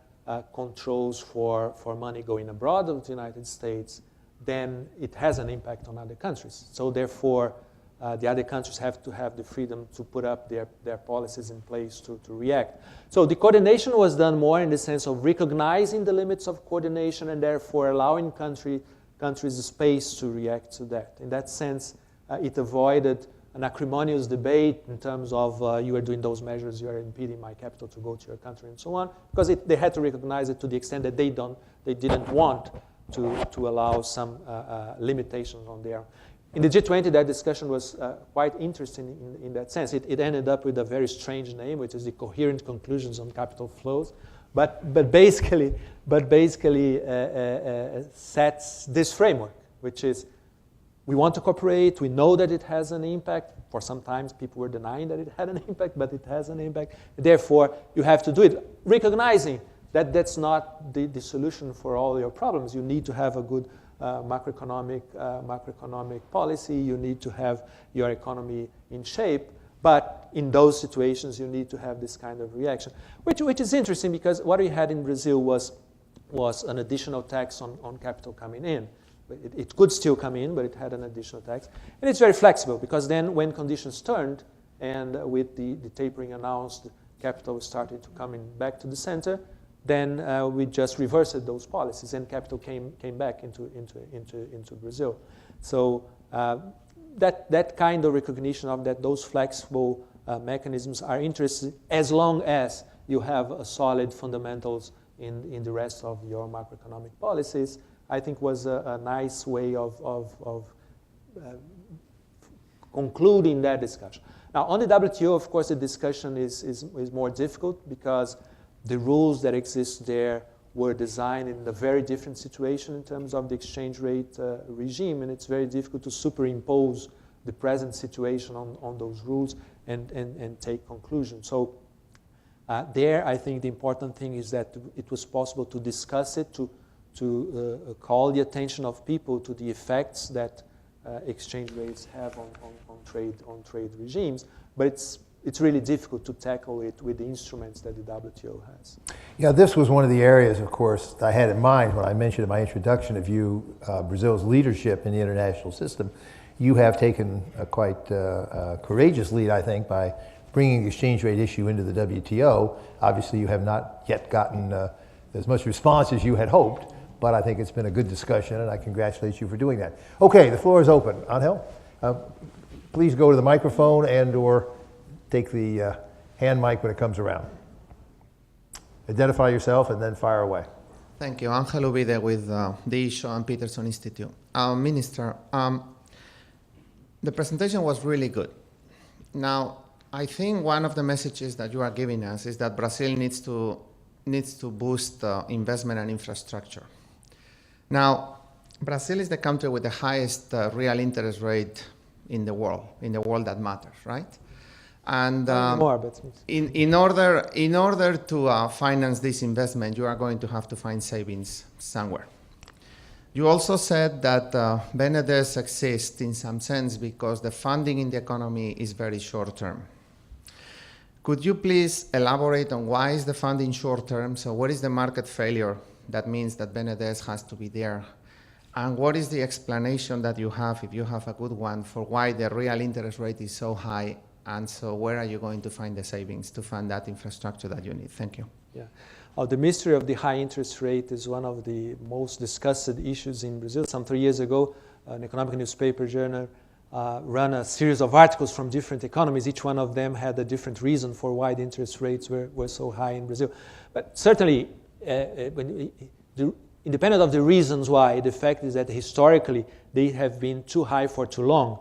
controls for money going abroad of the United States, then it has an impact on other countries. So therefore, the other countries have to have the freedom to put up their policies in place to react. So the coordination was done more in the sense of recognizing the limits of coordination and therefore allowing countries the space to react to that. In that sense, it avoided an acrimonious debate in terms of you are doing those measures, you are impeding my capital to go to your country and so on, because they had to recognize it to the extent that they didn't want to allow some limitations on there. In the G20, that discussion was quite interesting in that sense. It ended up with a very strange name, which is the Coherent Conclusions on Capital Flows, but basically sets this framework, which is we want to cooperate. We know that it has an impact. For some times, people were denying that it had an impact, but it has an impact. Therefore, you have to do it, recognizing that that's not the solution for all your problems. You need to have a good macroeconomic policy. You need to have your economy in shape. But in those situations, you need to have this kind of reaction, which is interesting because what we had in Brazil was an additional tax on capital coming in. It could still come in, but it had an additional tax. And it's very flexible because then when conditions turned and with the tapering announced, capital started to come in back to the center, then we just reversed those policies and capital came back into Brazil. So that kind of recognition of that those flexible mechanisms are interesting as long as you have a solid fundamentals in the rest of your macroeconomic policies, I think was a nice way of concluding that discussion. Now, on the WTO, of course, the discussion is more difficult because the rules that exist there were designed in a very different situation in terms of the exchange rate regime, and it's very difficult to superimpose the present situation on those rules and take conclusions. So there, I think the important thing is that it was possible to discuss it, to call the attention of people to the effects that exchange rates have on trade regimes, but it's really difficult to tackle it with the instruments that the WTO has. Yeah, this was one of the areas, of course, I had in mind when I mentioned in my introduction of you, Brazil's leadership in the international system. You have taken a quite courageous lead, I think, by bringing the exchange rate issue into the WTO. Obviously, you have not yet gotten as much response as you had hoped, but I think it's been a good discussion, and I congratulate you for doing that. Okay, the floor is open. Angel, please go to the microphone and/or take the hand mic when it comes around. Identify yourself and then fire away. Thank you. Angel Ubide with the ISHO and Peterson Institute. Minister, the presentation was really good. Now, I think one of the messages that you are giving us is that Brazil needs to boost investment and infrastructure. Now, Brazil is the country with the highest real interest rate in the world that matters, right? And in order to finance this investment, you are going to have to find savings somewhere. You also said that BNDES exists in some sense because the funding in the economy is very short-term. Could you please elaborate on why is the funding short-term? So what is the market failure that means that BNDES has to be there? And what is the explanation that you have, if you have a good one, for why the real interest rate is so high? And so where are you going to find the savings to fund that infrastructure that you need? Thank you. Yeah. The mystery of the high interest rate is one of the most discussed issues in Brazil. Some 3 years ago, an economic newspaper journal ran a series of articles from different economies. Each one of them had a different reason for why the interest rates were so high in Brazil. But certainly, independent of the reasons why, the fact is that historically they have been too high for too long.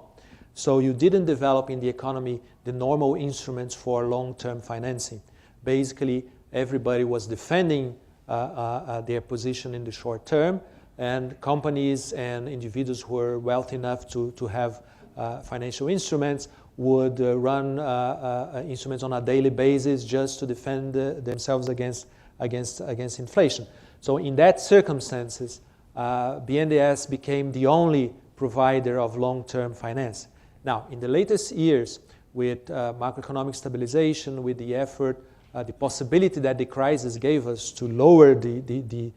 So you didn't develop in the economy the normal instruments for long-term financing. Basically, everybody was defending their position in the short term, and companies and individuals who were wealthy enough to have financial instruments would run instruments on a daily basis just to defend themselves against inflation. So in that circumstances, BNDES became the only provider of long-term finance. Now, in the latest years, with macroeconomic stabilization, with the effort, the possibility that the crisis gave us to lower the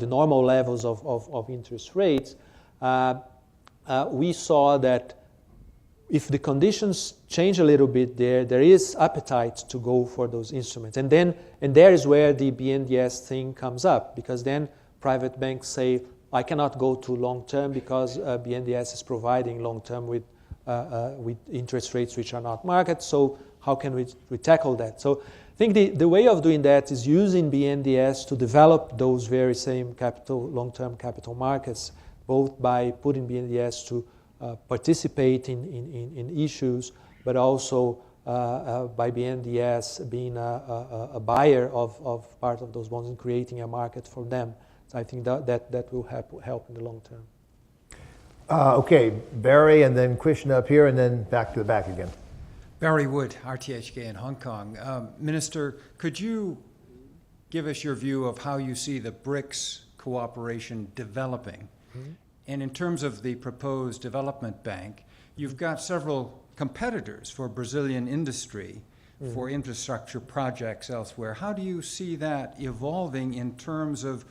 normal levels of interest rates, we saw that if the conditions change a little bit there is appetite to go for those instruments. And there is where the BNDES thing comes up, because then private banks say, I cannot go to long-term because BNDES is providing long-term with interest rates which are not market, so how can we tackle that? So I think the way of doing that is using BNDES to develop those very same long-term capital markets, both by putting BNDES to participate in issues, but also by BNDES being a buyer of part of those bonds and creating a market for them. So I think that will help in the long term. Okay, Barry, and then Krishna up here, and then back to the back again. Barry Wood, RTHK in Hong Kong. Minister, could you give us your view of how you see the BRICS cooperation developing? Mm-hmm. And in terms of the proposed development bank, you've got several competitors for Brazilian industry, mm-hmm. for infrastructure projects elsewhere. How do you see that evolving in terms of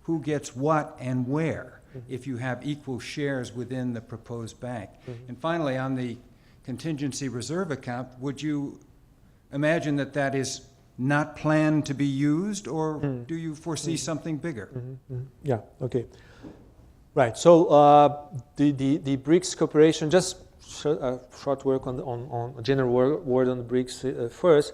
who gets what and where, mm-hmm. if you have equal shares within the proposed bank? Mm-hmm. And finally, on the contingency reserve account, would you imagine that that is not planned to be used, or do you foresee something bigger? Yeah, okay. Right, so the BRICS Cooperation, just a short word on a general word on the BRICS first.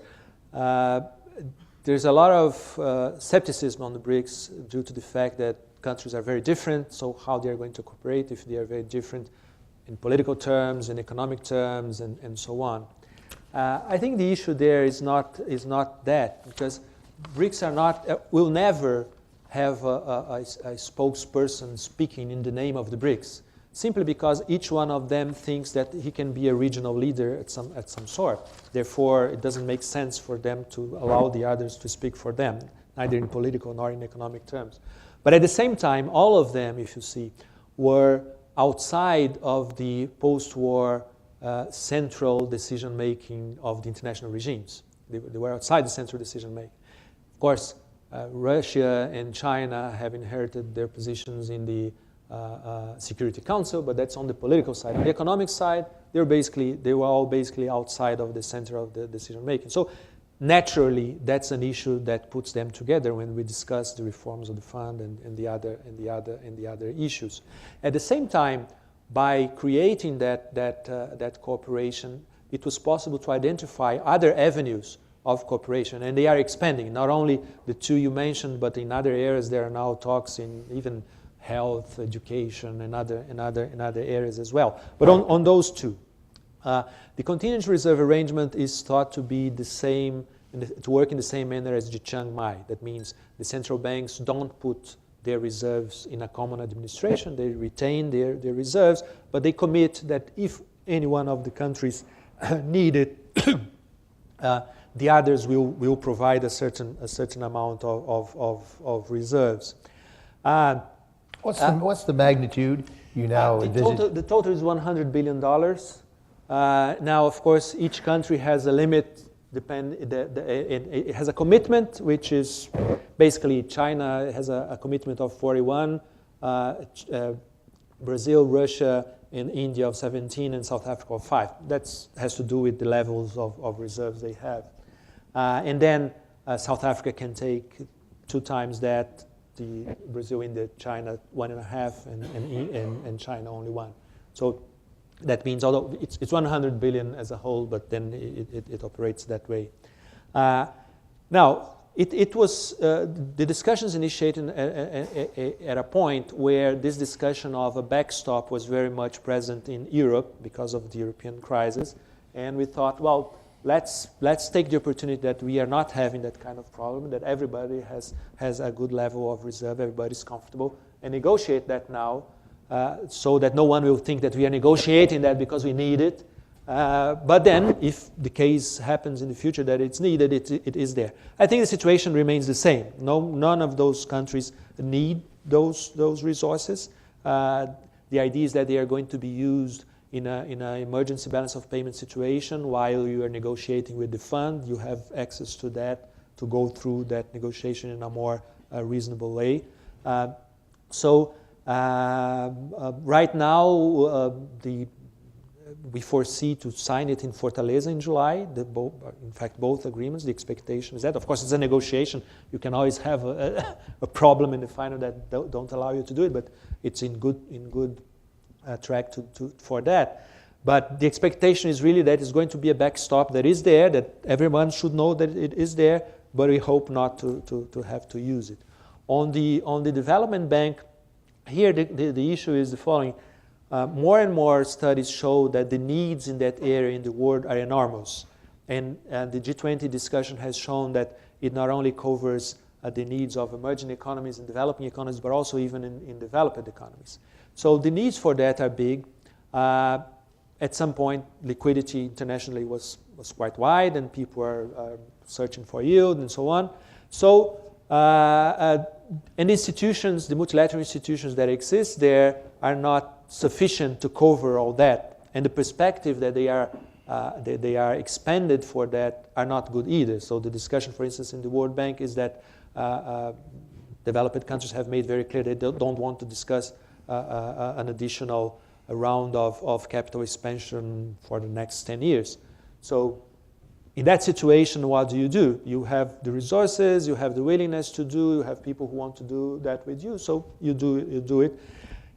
There's a lot of skepticism on the BRICS due to the fact that countries are very different, so how they are going to cooperate if they are very different in political terms, in economic terms, and so on. I think the issue there is not that, because BRICS are not, will never have a spokesperson speaking in the name of the BRICS, simply because each one of them thinks that he can be a regional leader at some sort. Therefore, it doesn't make sense for them to allow the others to speak for them, neither in political nor in economic terms. But at the same time, all of them, if you see, were outside of the post-war central decision-making of the international regimes. They were outside the central decision-making. Of course, Russia and China have inherited their positions in the Security Council, but that's on the political side. On the economic side, they were all basically outside of the center of the decision-making. So naturally, that's an issue that puts them together when we discuss the reforms of the fund and the other issues. At the same time, by creating that cooperation, it was possible to identify other avenues of cooperation, and they are expanding. Not only the two you mentioned, but in other areas there are now talks in even health, education, and other areas as well. But on those two, the contingent reserve arrangement is thought to be the same, to work in the same manner as the Chiang Mai. That means the central banks don't put their reserves in a common administration. They retain their reserves, but they commit that if any one of the countries need it, the others will provide a certain amount of reserves. What's the magnitude you now envisage? The total is $100 billion. Now, of course, each country has a limit. It has a commitment, which is basically China has a commitment of 41, Brazil, Russia, and India of 17, and South Africa of 5. That has to do with the levels of reserves they have. And then South Africa can take 2 times that, the Brazil, India, China 1.5, and China only 1. So that means, although it's 100 billion as a whole, but then it operates that way. Now, it was the discussions initiated at a point where this discussion of a backstop was very much present in Europe because of the European crisis, and we thought, well, let's take the opportunity that we are not having that kind of problem, that everybody has a good level of reserve, everybody's comfortable, and negotiate that now. So that no one will think that we are negotiating that because we need it. But then, if the case happens in the future that it's needed, it is there. I think the situation remains the same. None of those countries need those resources. The idea is that they are going to be used in an emergency balance of payment situation while you are negotiating with the fund. You have access to that to go through that negotiation in a more reasonable way. Right now, we foresee to sign it in Fortaleza in July. In fact, both agreements. The expectation is that, of course, it's a negotiation. You can always have a problem in the final that don't allow you to do it, but it's in good track for that. But the expectation is really that it's going to be a backstop that is there, that everyone should know that it is there, but we hope not to have to use it. On the development bank, here the issue is the following. more and more studies show that the needs in that area in the world are enormous. And the G20 discussion has shown that it not only covers the needs of emerging economies and developing economies, but also even in developed economies. So the needs for that are big. At some point, liquidity internationally was quite wide, and people are searching for yield and so on. So, and institutions, the multilateral institutions that exist there are not sufficient to cover all that. And the perspective that they are expanded for that are not good either. So the discussion, for instance, in the World Bank is that developed countries have made very clear they don't want to discuss an additional round of capital expansion for the next 10 years. So in that situation, what do? You have the resources, you have the willingness to do, you have people who want to do that with you, so you do it.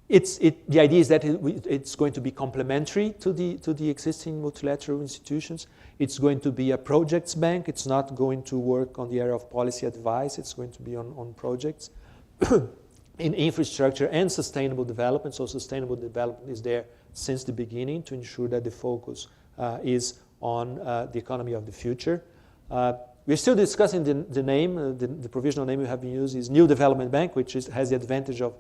The idea is that it's going to be complementary to the existing multilateral institutions. It's going to be a projects bank. It's not going to work on the area of policy advice. It's going to be on projects in infrastructure and sustainable development. So sustainable development is there since the beginning to ensure that the focus is on the economy of the future. We're still discussing the name. The provisional name we have been using is New Development Bank, which has the advantage of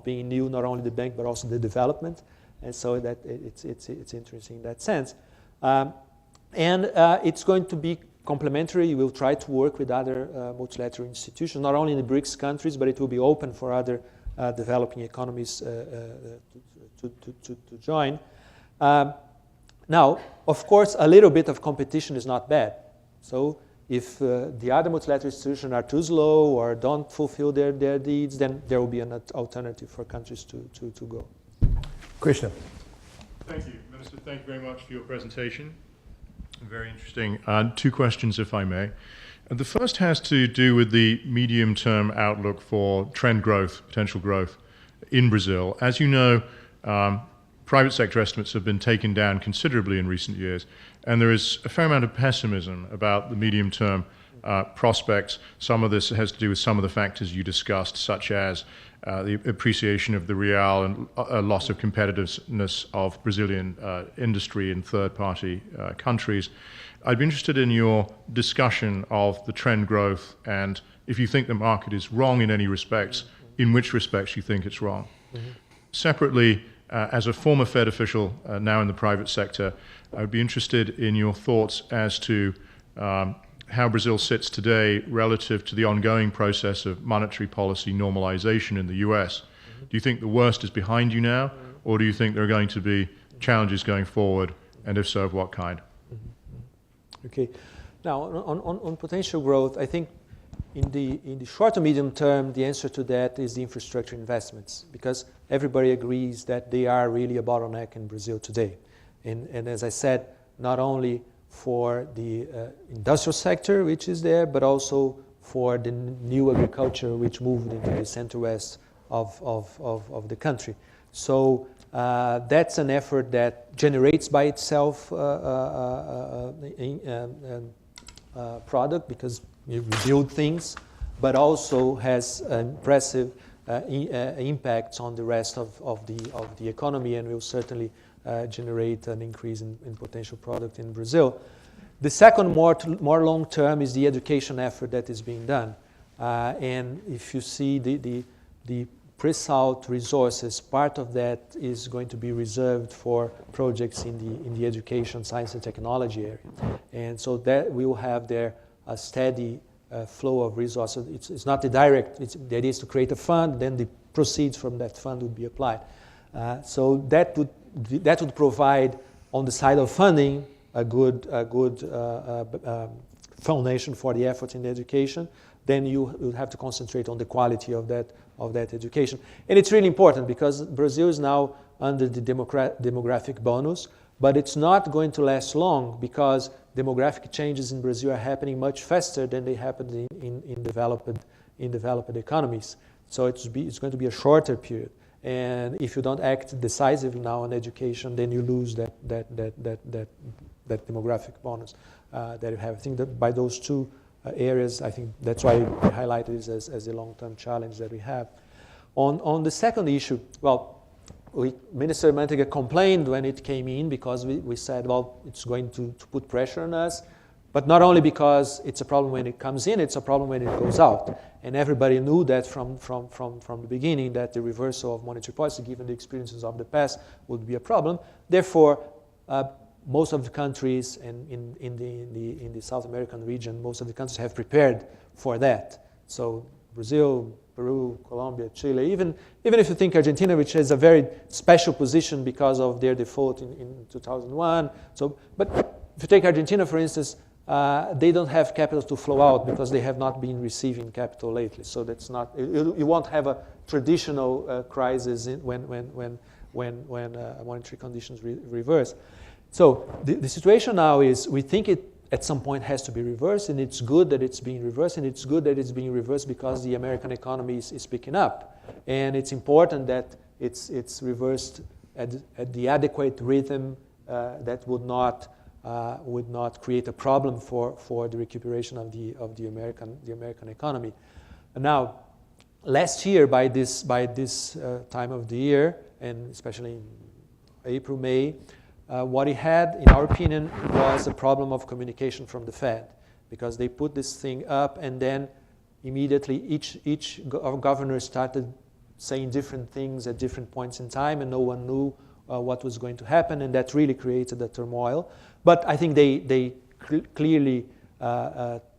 being new, not only the bank, but also the development. And so that it's interesting in that sense. And it's going to be complementary. We'll try to work with other multilateral institutions, not only in the BRICS countries, but it will be open for other developing economies to join. Now, of course, a little bit of competition is not bad. So if the other multilateral institutions are too slow or don't fulfill their needs, then there will be an alternative for countries to go. Krishna. Thank you, Minister. Thank you very much for your presentation. Very interesting. Two questions, if I may. The first has to do with the medium-term outlook for trend growth, potential growth in Brazil. As you know, private sector estimates have been taken down considerably in recent years, and there is a fair amount of pessimism about the medium-term prospects. Some of this has to do with some of the factors you discussed, such as the appreciation of the real and a loss of competitiveness of Brazilian industry in third-party countries. I'd be interested in your discussion of the trend growth, and if you think the market is wrong in any respects, in which respects you think it's wrong. Mm-hmm. Separately, as a former Fed official now in the private sector, I would be interested in your thoughts as to how Brazil sits today relative to the ongoing process of monetary policy normalization in the US. Mm-hmm. Do you think the worst is behind you now, or do you think there are going to be challenges going forward, and if so, of what kind? Mm-hmm. Okay. Now, on potential growth, I think in the short to medium term, the answer to that is the infrastructure investments, because everybody agrees that they are really a bottleneck in Brazil today. And as I said, not only for the industrial sector, which is there, but also for the new agriculture, which moved into the center-west of the country. So that's an effort that generates by itself product, because you build things, but also has impressive impacts on the rest of the economy, and will certainly generate an increase in potential product in Brazil. The second, more long-term, is the education effort that is being done. And if you see the pre-salt resources, part of that is going to be reserved for projects in the education, science, and technology area. And so that we will have there a steady flow of resources. It's not the direct, the idea is to create a fund, then the proceeds from that fund would be applied. So that would provide, on the side of funding, a good foundation for the efforts in the education. Then you would have to concentrate on the quality of that education. And it's really important, because Brazil is now under the demographic bonus, but it's not going to last long, because demographic changes in Brazil are happening much faster than they happened in developed economies. So it's going to be a shorter period. And if you don't act decisively now on education, then you lose that demographic bonus that you have. I think that by those two areas, I think that's why I highlighted this as a long-term challenge that we have. On the second issue, well, Minister Manteiga complained when it came in because we said, well, it's going to put pressure on us. But not only because it's a problem when it comes in, it's a problem when it goes out. And everybody knew that from the beginning that the reversal of monetary policy, given the experiences of the past, would be a problem. Therefore, most of the countries in the South American region, most of the countries have prepared for that. So Brazil, Peru, Colombia, Chile, even if you think Argentina, which has a very special position because of their default in 2001. So, but if you take Argentina, for instance, they don't have capital to flow out because they have not been receiving capital lately. So that's not, you won't have a traditional crisis when monetary conditions reverse. So the situation now is we think it at some point has to be reversed, and it's good that it's being reversed, and it's good that it's being reversed because the American economy is picking up. And it's important that it's reversed at the adequate rhythm that would not create a problem for the recuperation of the American economy. And now, last year by this time of the year, and especially in April, May, what he had, in our opinion, was a problem of communication from the Fed, because they put this thing up and then immediately each governor started saying different things at different points in time, and no one knew what was going to happen, and that really created a turmoil. But I think they clearly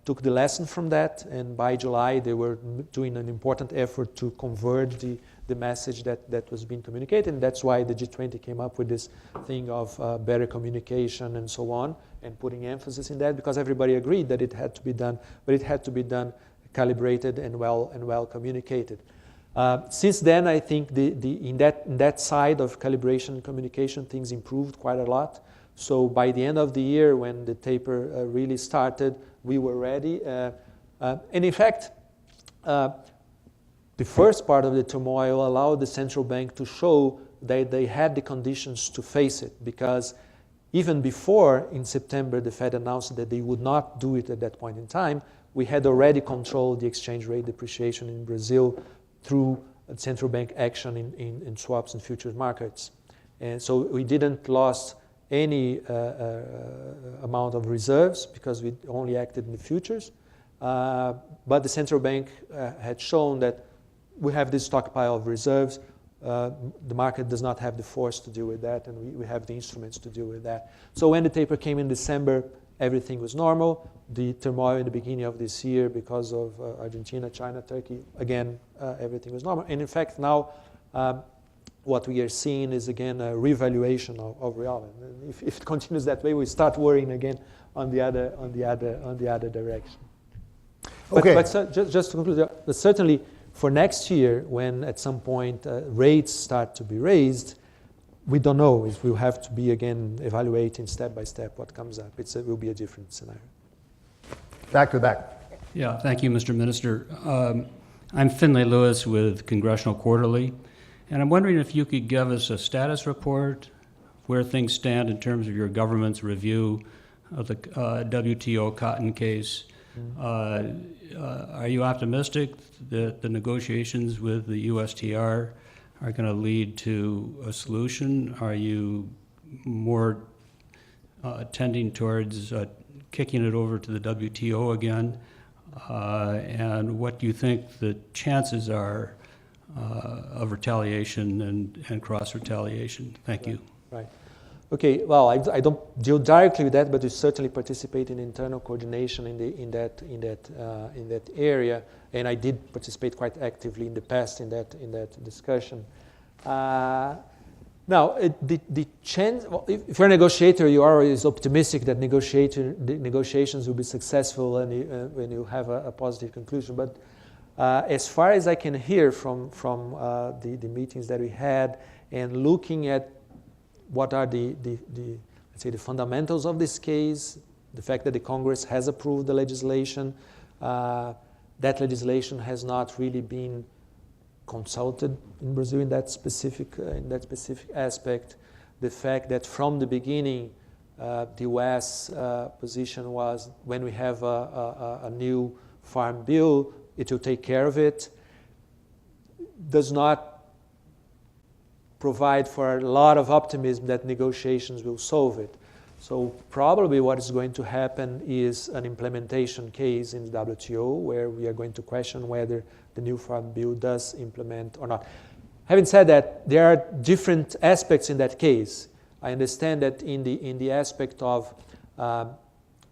took the lesson from that, and by July they were doing an important effort to converge the message that was being communicated, and that's why the G20 came up with this thing of better communication and so on, and putting emphasis in that, because everybody agreed that it had to be done, but it had to be done calibrated and well communicated. Since then, I think in that side of calibration and communication, things improved quite a lot. So by the end of the year, when the taper really started, we were ready. And in fact, the first part of the turmoil allowed the central bank to show that they had the conditions to face it, because even before, in September, the Fed announced that they would not do it at that point in time, we had already controlled the exchange rate depreciation in Brazil through central bank action in swaps and futures markets. And so we didn't lose any amount of reserves because we only acted in the futures. But the central bank had shown that we have this stockpile of reserves. The market does not have the force to deal with that, and we have the instruments to deal with that. So when the taper came in December, everything was normal. The turmoil in the beginning of this year because of Argentina, China, Turkey, again, everything was normal. And in fact, now what we are seeing is, again, a revaluation of real. And if it continues that way, we start worrying again on the other direction. Okay. But just to conclude, certainly for next year, when at some point rates start to be raised, we don't know. If we'll have to be, again, evaluating step by step what comes up. It will be a different scenario. Back to back. Yeah, thank you, Mr. Minister. I'm Finlay Lewis with Congressional Quarterly, and I'm wondering if you could give us a status report where things stand in terms of your government's review of the WTO cotton case. Are you optimistic that the negotiations with the USTR are going to lead to a solution? Are you more tending towards kicking it over to the WTO again? And what do you think the chances are of retaliation and cross-retaliation? Thank you. Right. Okay, well, I don't deal directly with that, but we certainly participate in internal coordination in that area, and I did participate quite actively in the past in that discussion. Now, the chance. Well, if you're a negotiator, you are always optimistic that negotiations will be successful and when you have a positive conclusion. But as far as I can hear from the meetings that we had, and looking at what are let's say the fundamentals of this case, the fact that the Congress has approved the legislation, that legislation has not really been consulted in Brazil in that specific aspect. The fact that from the beginning, the U.S. position was when we have a new farm bill, it will take care of it, does not provide for a lot of optimism that negotiations will solve it. So probably what is going to happen is an implementation case in the WTO where we are going to question whether the new farm bill does implement or not. Having said that, there are different aspects in that case. I understand that in the aspect of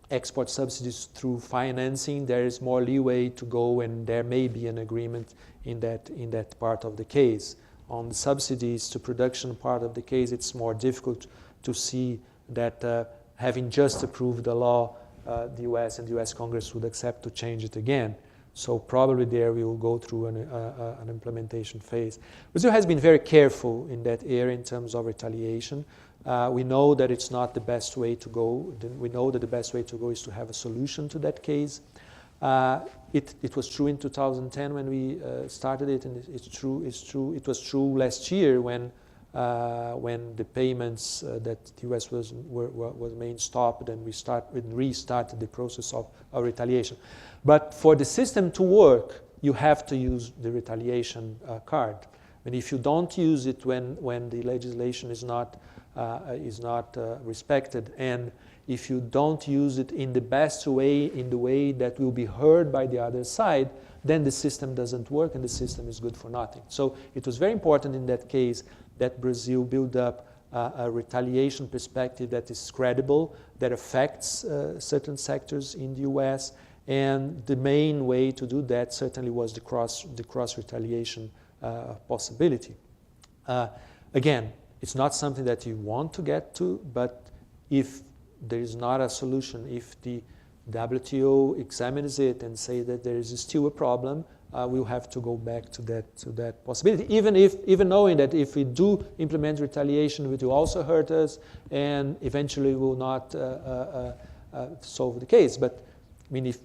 export subsidies through financing, there is more leeway to go, and there may be an agreement in that part of the case. On the subsidies to production part of the case, it's more difficult to see that having just approved the law, the US and the US Congress would accept to change it again. So probably there we will go through an implementation phase. Brazil has been very careful in that area in terms of retaliation. We know that it's not the best way to go. We know that the best way to go is to have a solution to that case. It was true in 2010 when we started it, and it's true. It was true last year when the payments that the U.S. was being stopped, and we restarted the process of retaliation. But for the system to work, you have to use the retaliation card. And if you don't use it when the legislation is not respected, and if you don't use it in the best way, in the way that will be heard by the other side, then the system doesn't work and the system is good for nothing. So it was very important in that case that Brazil build up a retaliation perspective that is credible, that affects certain sectors in the US, and the main way to do that certainly was the cross retaliation possibility. Again, it's not something that you want to get to, but if there is not a solution, if the WTO examines it and say that there is still a problem, we'll have to go back to that possibility. Even knowing that if we do implement retaliation, it will also hurt us, and eventually will not solve the case. But I mean, if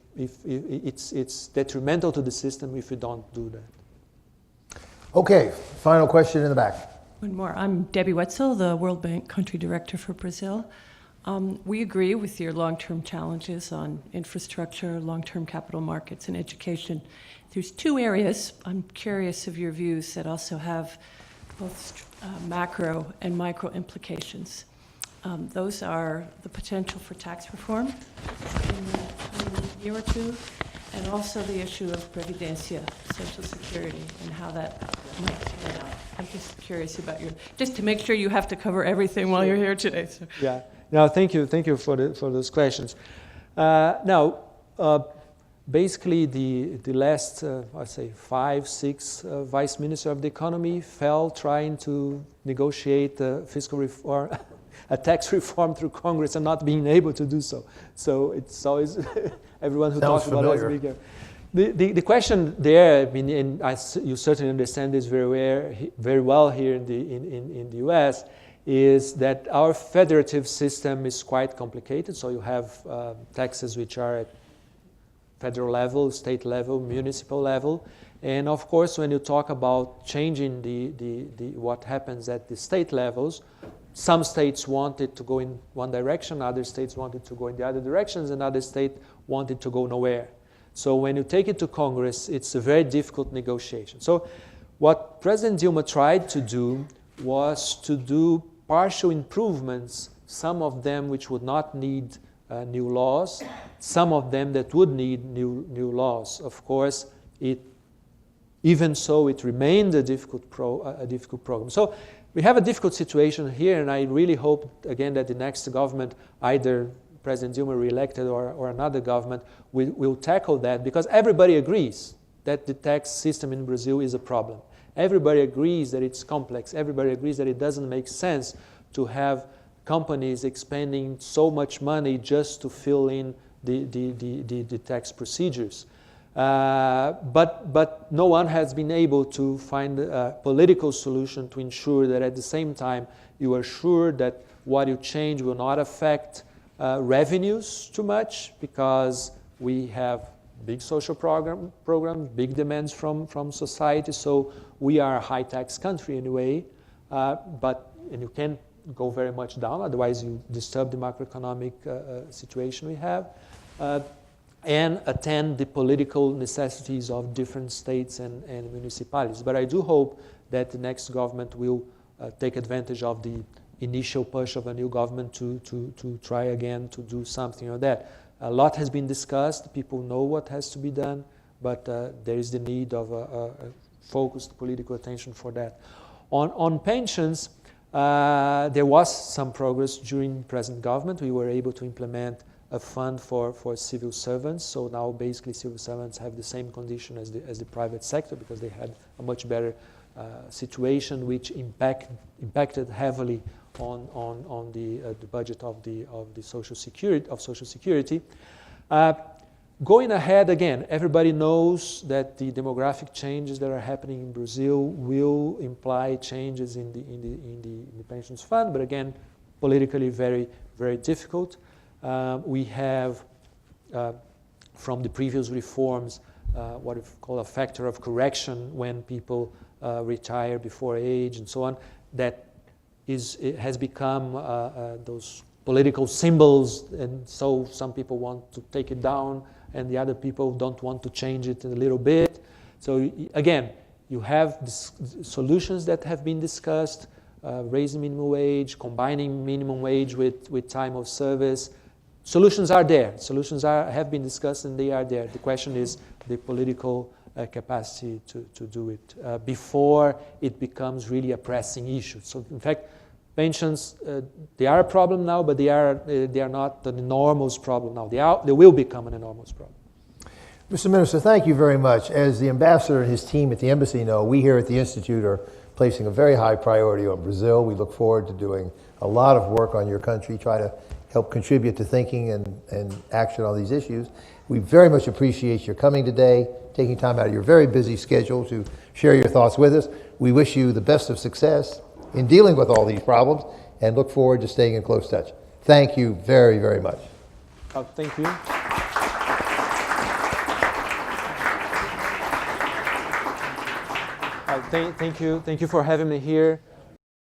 it's detrimental to the system if we don't do that. Okay, final question in the back. One more. I'm Debbie Wetzel, the World Bank Country Director for Brazil. We agree with your long-term challenges on infrastructure, long-term capital markets, and education. There's two areas I'm curious of your views that also have both macro and micro implications. Those are the potential for tax reform in the coming year or two, and also the issue of Previdencia, Social Security, and how that might pan out. I'm just curious about just to make sure you have to cover everything while you're here today. So. Yeah. No, thank you for those questions. Basically, the last, I'd say 5, 6 vice minister of the economy fell trying to negotiate fiscal reform, a tax reform through Congress, and not being able to do so. So it's always everyone who Sounds talks about it familiar. The question there, I mean, you certainly understand this very well here in the U.S., is that our federative system is quite complicated. So you have taxes which are at federal level, state level, municipal level, and of course, when you talk about changing what happens at the state levels, some states want it to go in one direction, other states want it to go in the other directions, and other states want it to go nowhere. So when you take it to Congress, it's a very difficult negotiation. So what President Dilma tried to do was to do partial improvements, some of them which would not need new laws, some of them that would need new laws. Of course, even so, it remained a difficult program. So we have a difficult situation here, and I really hope, again, that the next government, either President Dilma re-elected or another government, will tackle that, because everybody agrees that the tax system in Brazil is a problem. Everybody agrees that it's complex. Everybody agrees that it doesn't make sense to have companies expending so much money just to fill in the tax procedures. But no one has been able to find a political solution to ensure that at the same time you are sure that what you change will not affect revenues too much, because we have big social programs, big demands from society. So we are a high tax country anyway, and you can't go very much down, otherwise you disturb the macroeconomic situation we have, and attend the political necessities of different states and municipalities. But I do hope that the next government will take advantage of the initial push of a new government to try again to do something or that. A lot has been discussed. People know what has to be done, but there is the need of a focused political attention for that. On pensions, there was some progress during present government. We were able to implement a fund for civil servants. So now basically civil servants have the same condition as the private sector because they had a much better situation, which impacted heavily on the budget of the Social Security. Going ahead again, everybody knows that the demographic changes that are happening in Brazil will imply changes in the pensions fund, but again, politically very, very difficult. We have, from the previous reforms, what we call a factor of correction when people retire before age and so on, that it has become those political symbols, and so some people want to take it down and the other people don't want to change it a little bit. So again, you have solutions that have been discussed, raising minimum wage, combining minimum wage with time of service. Solutions are there. Solutions have been discussed and they are there. The question is the political capacity to do it before it becomes really a pressing issue. So in fact, pensions, they are a problem now, but they are not an enormous problem now. They will become an enormous problem. Mr. Minister, thank you very much. As the ambassador and his team at the embassy know, we here at the Institute are placing a very high priority on Brazil. We look forward to doing a lot of work on your country, try to help contribute to thinking and action on these issues. We very much appreciate your coming today, taking time out of your very busy schedule to share your thoughts with us. We wish you the best of success in dealing with all these problems and look forward to staying in close touch. Thank you very, very much. Thank you. Thank you for having me here.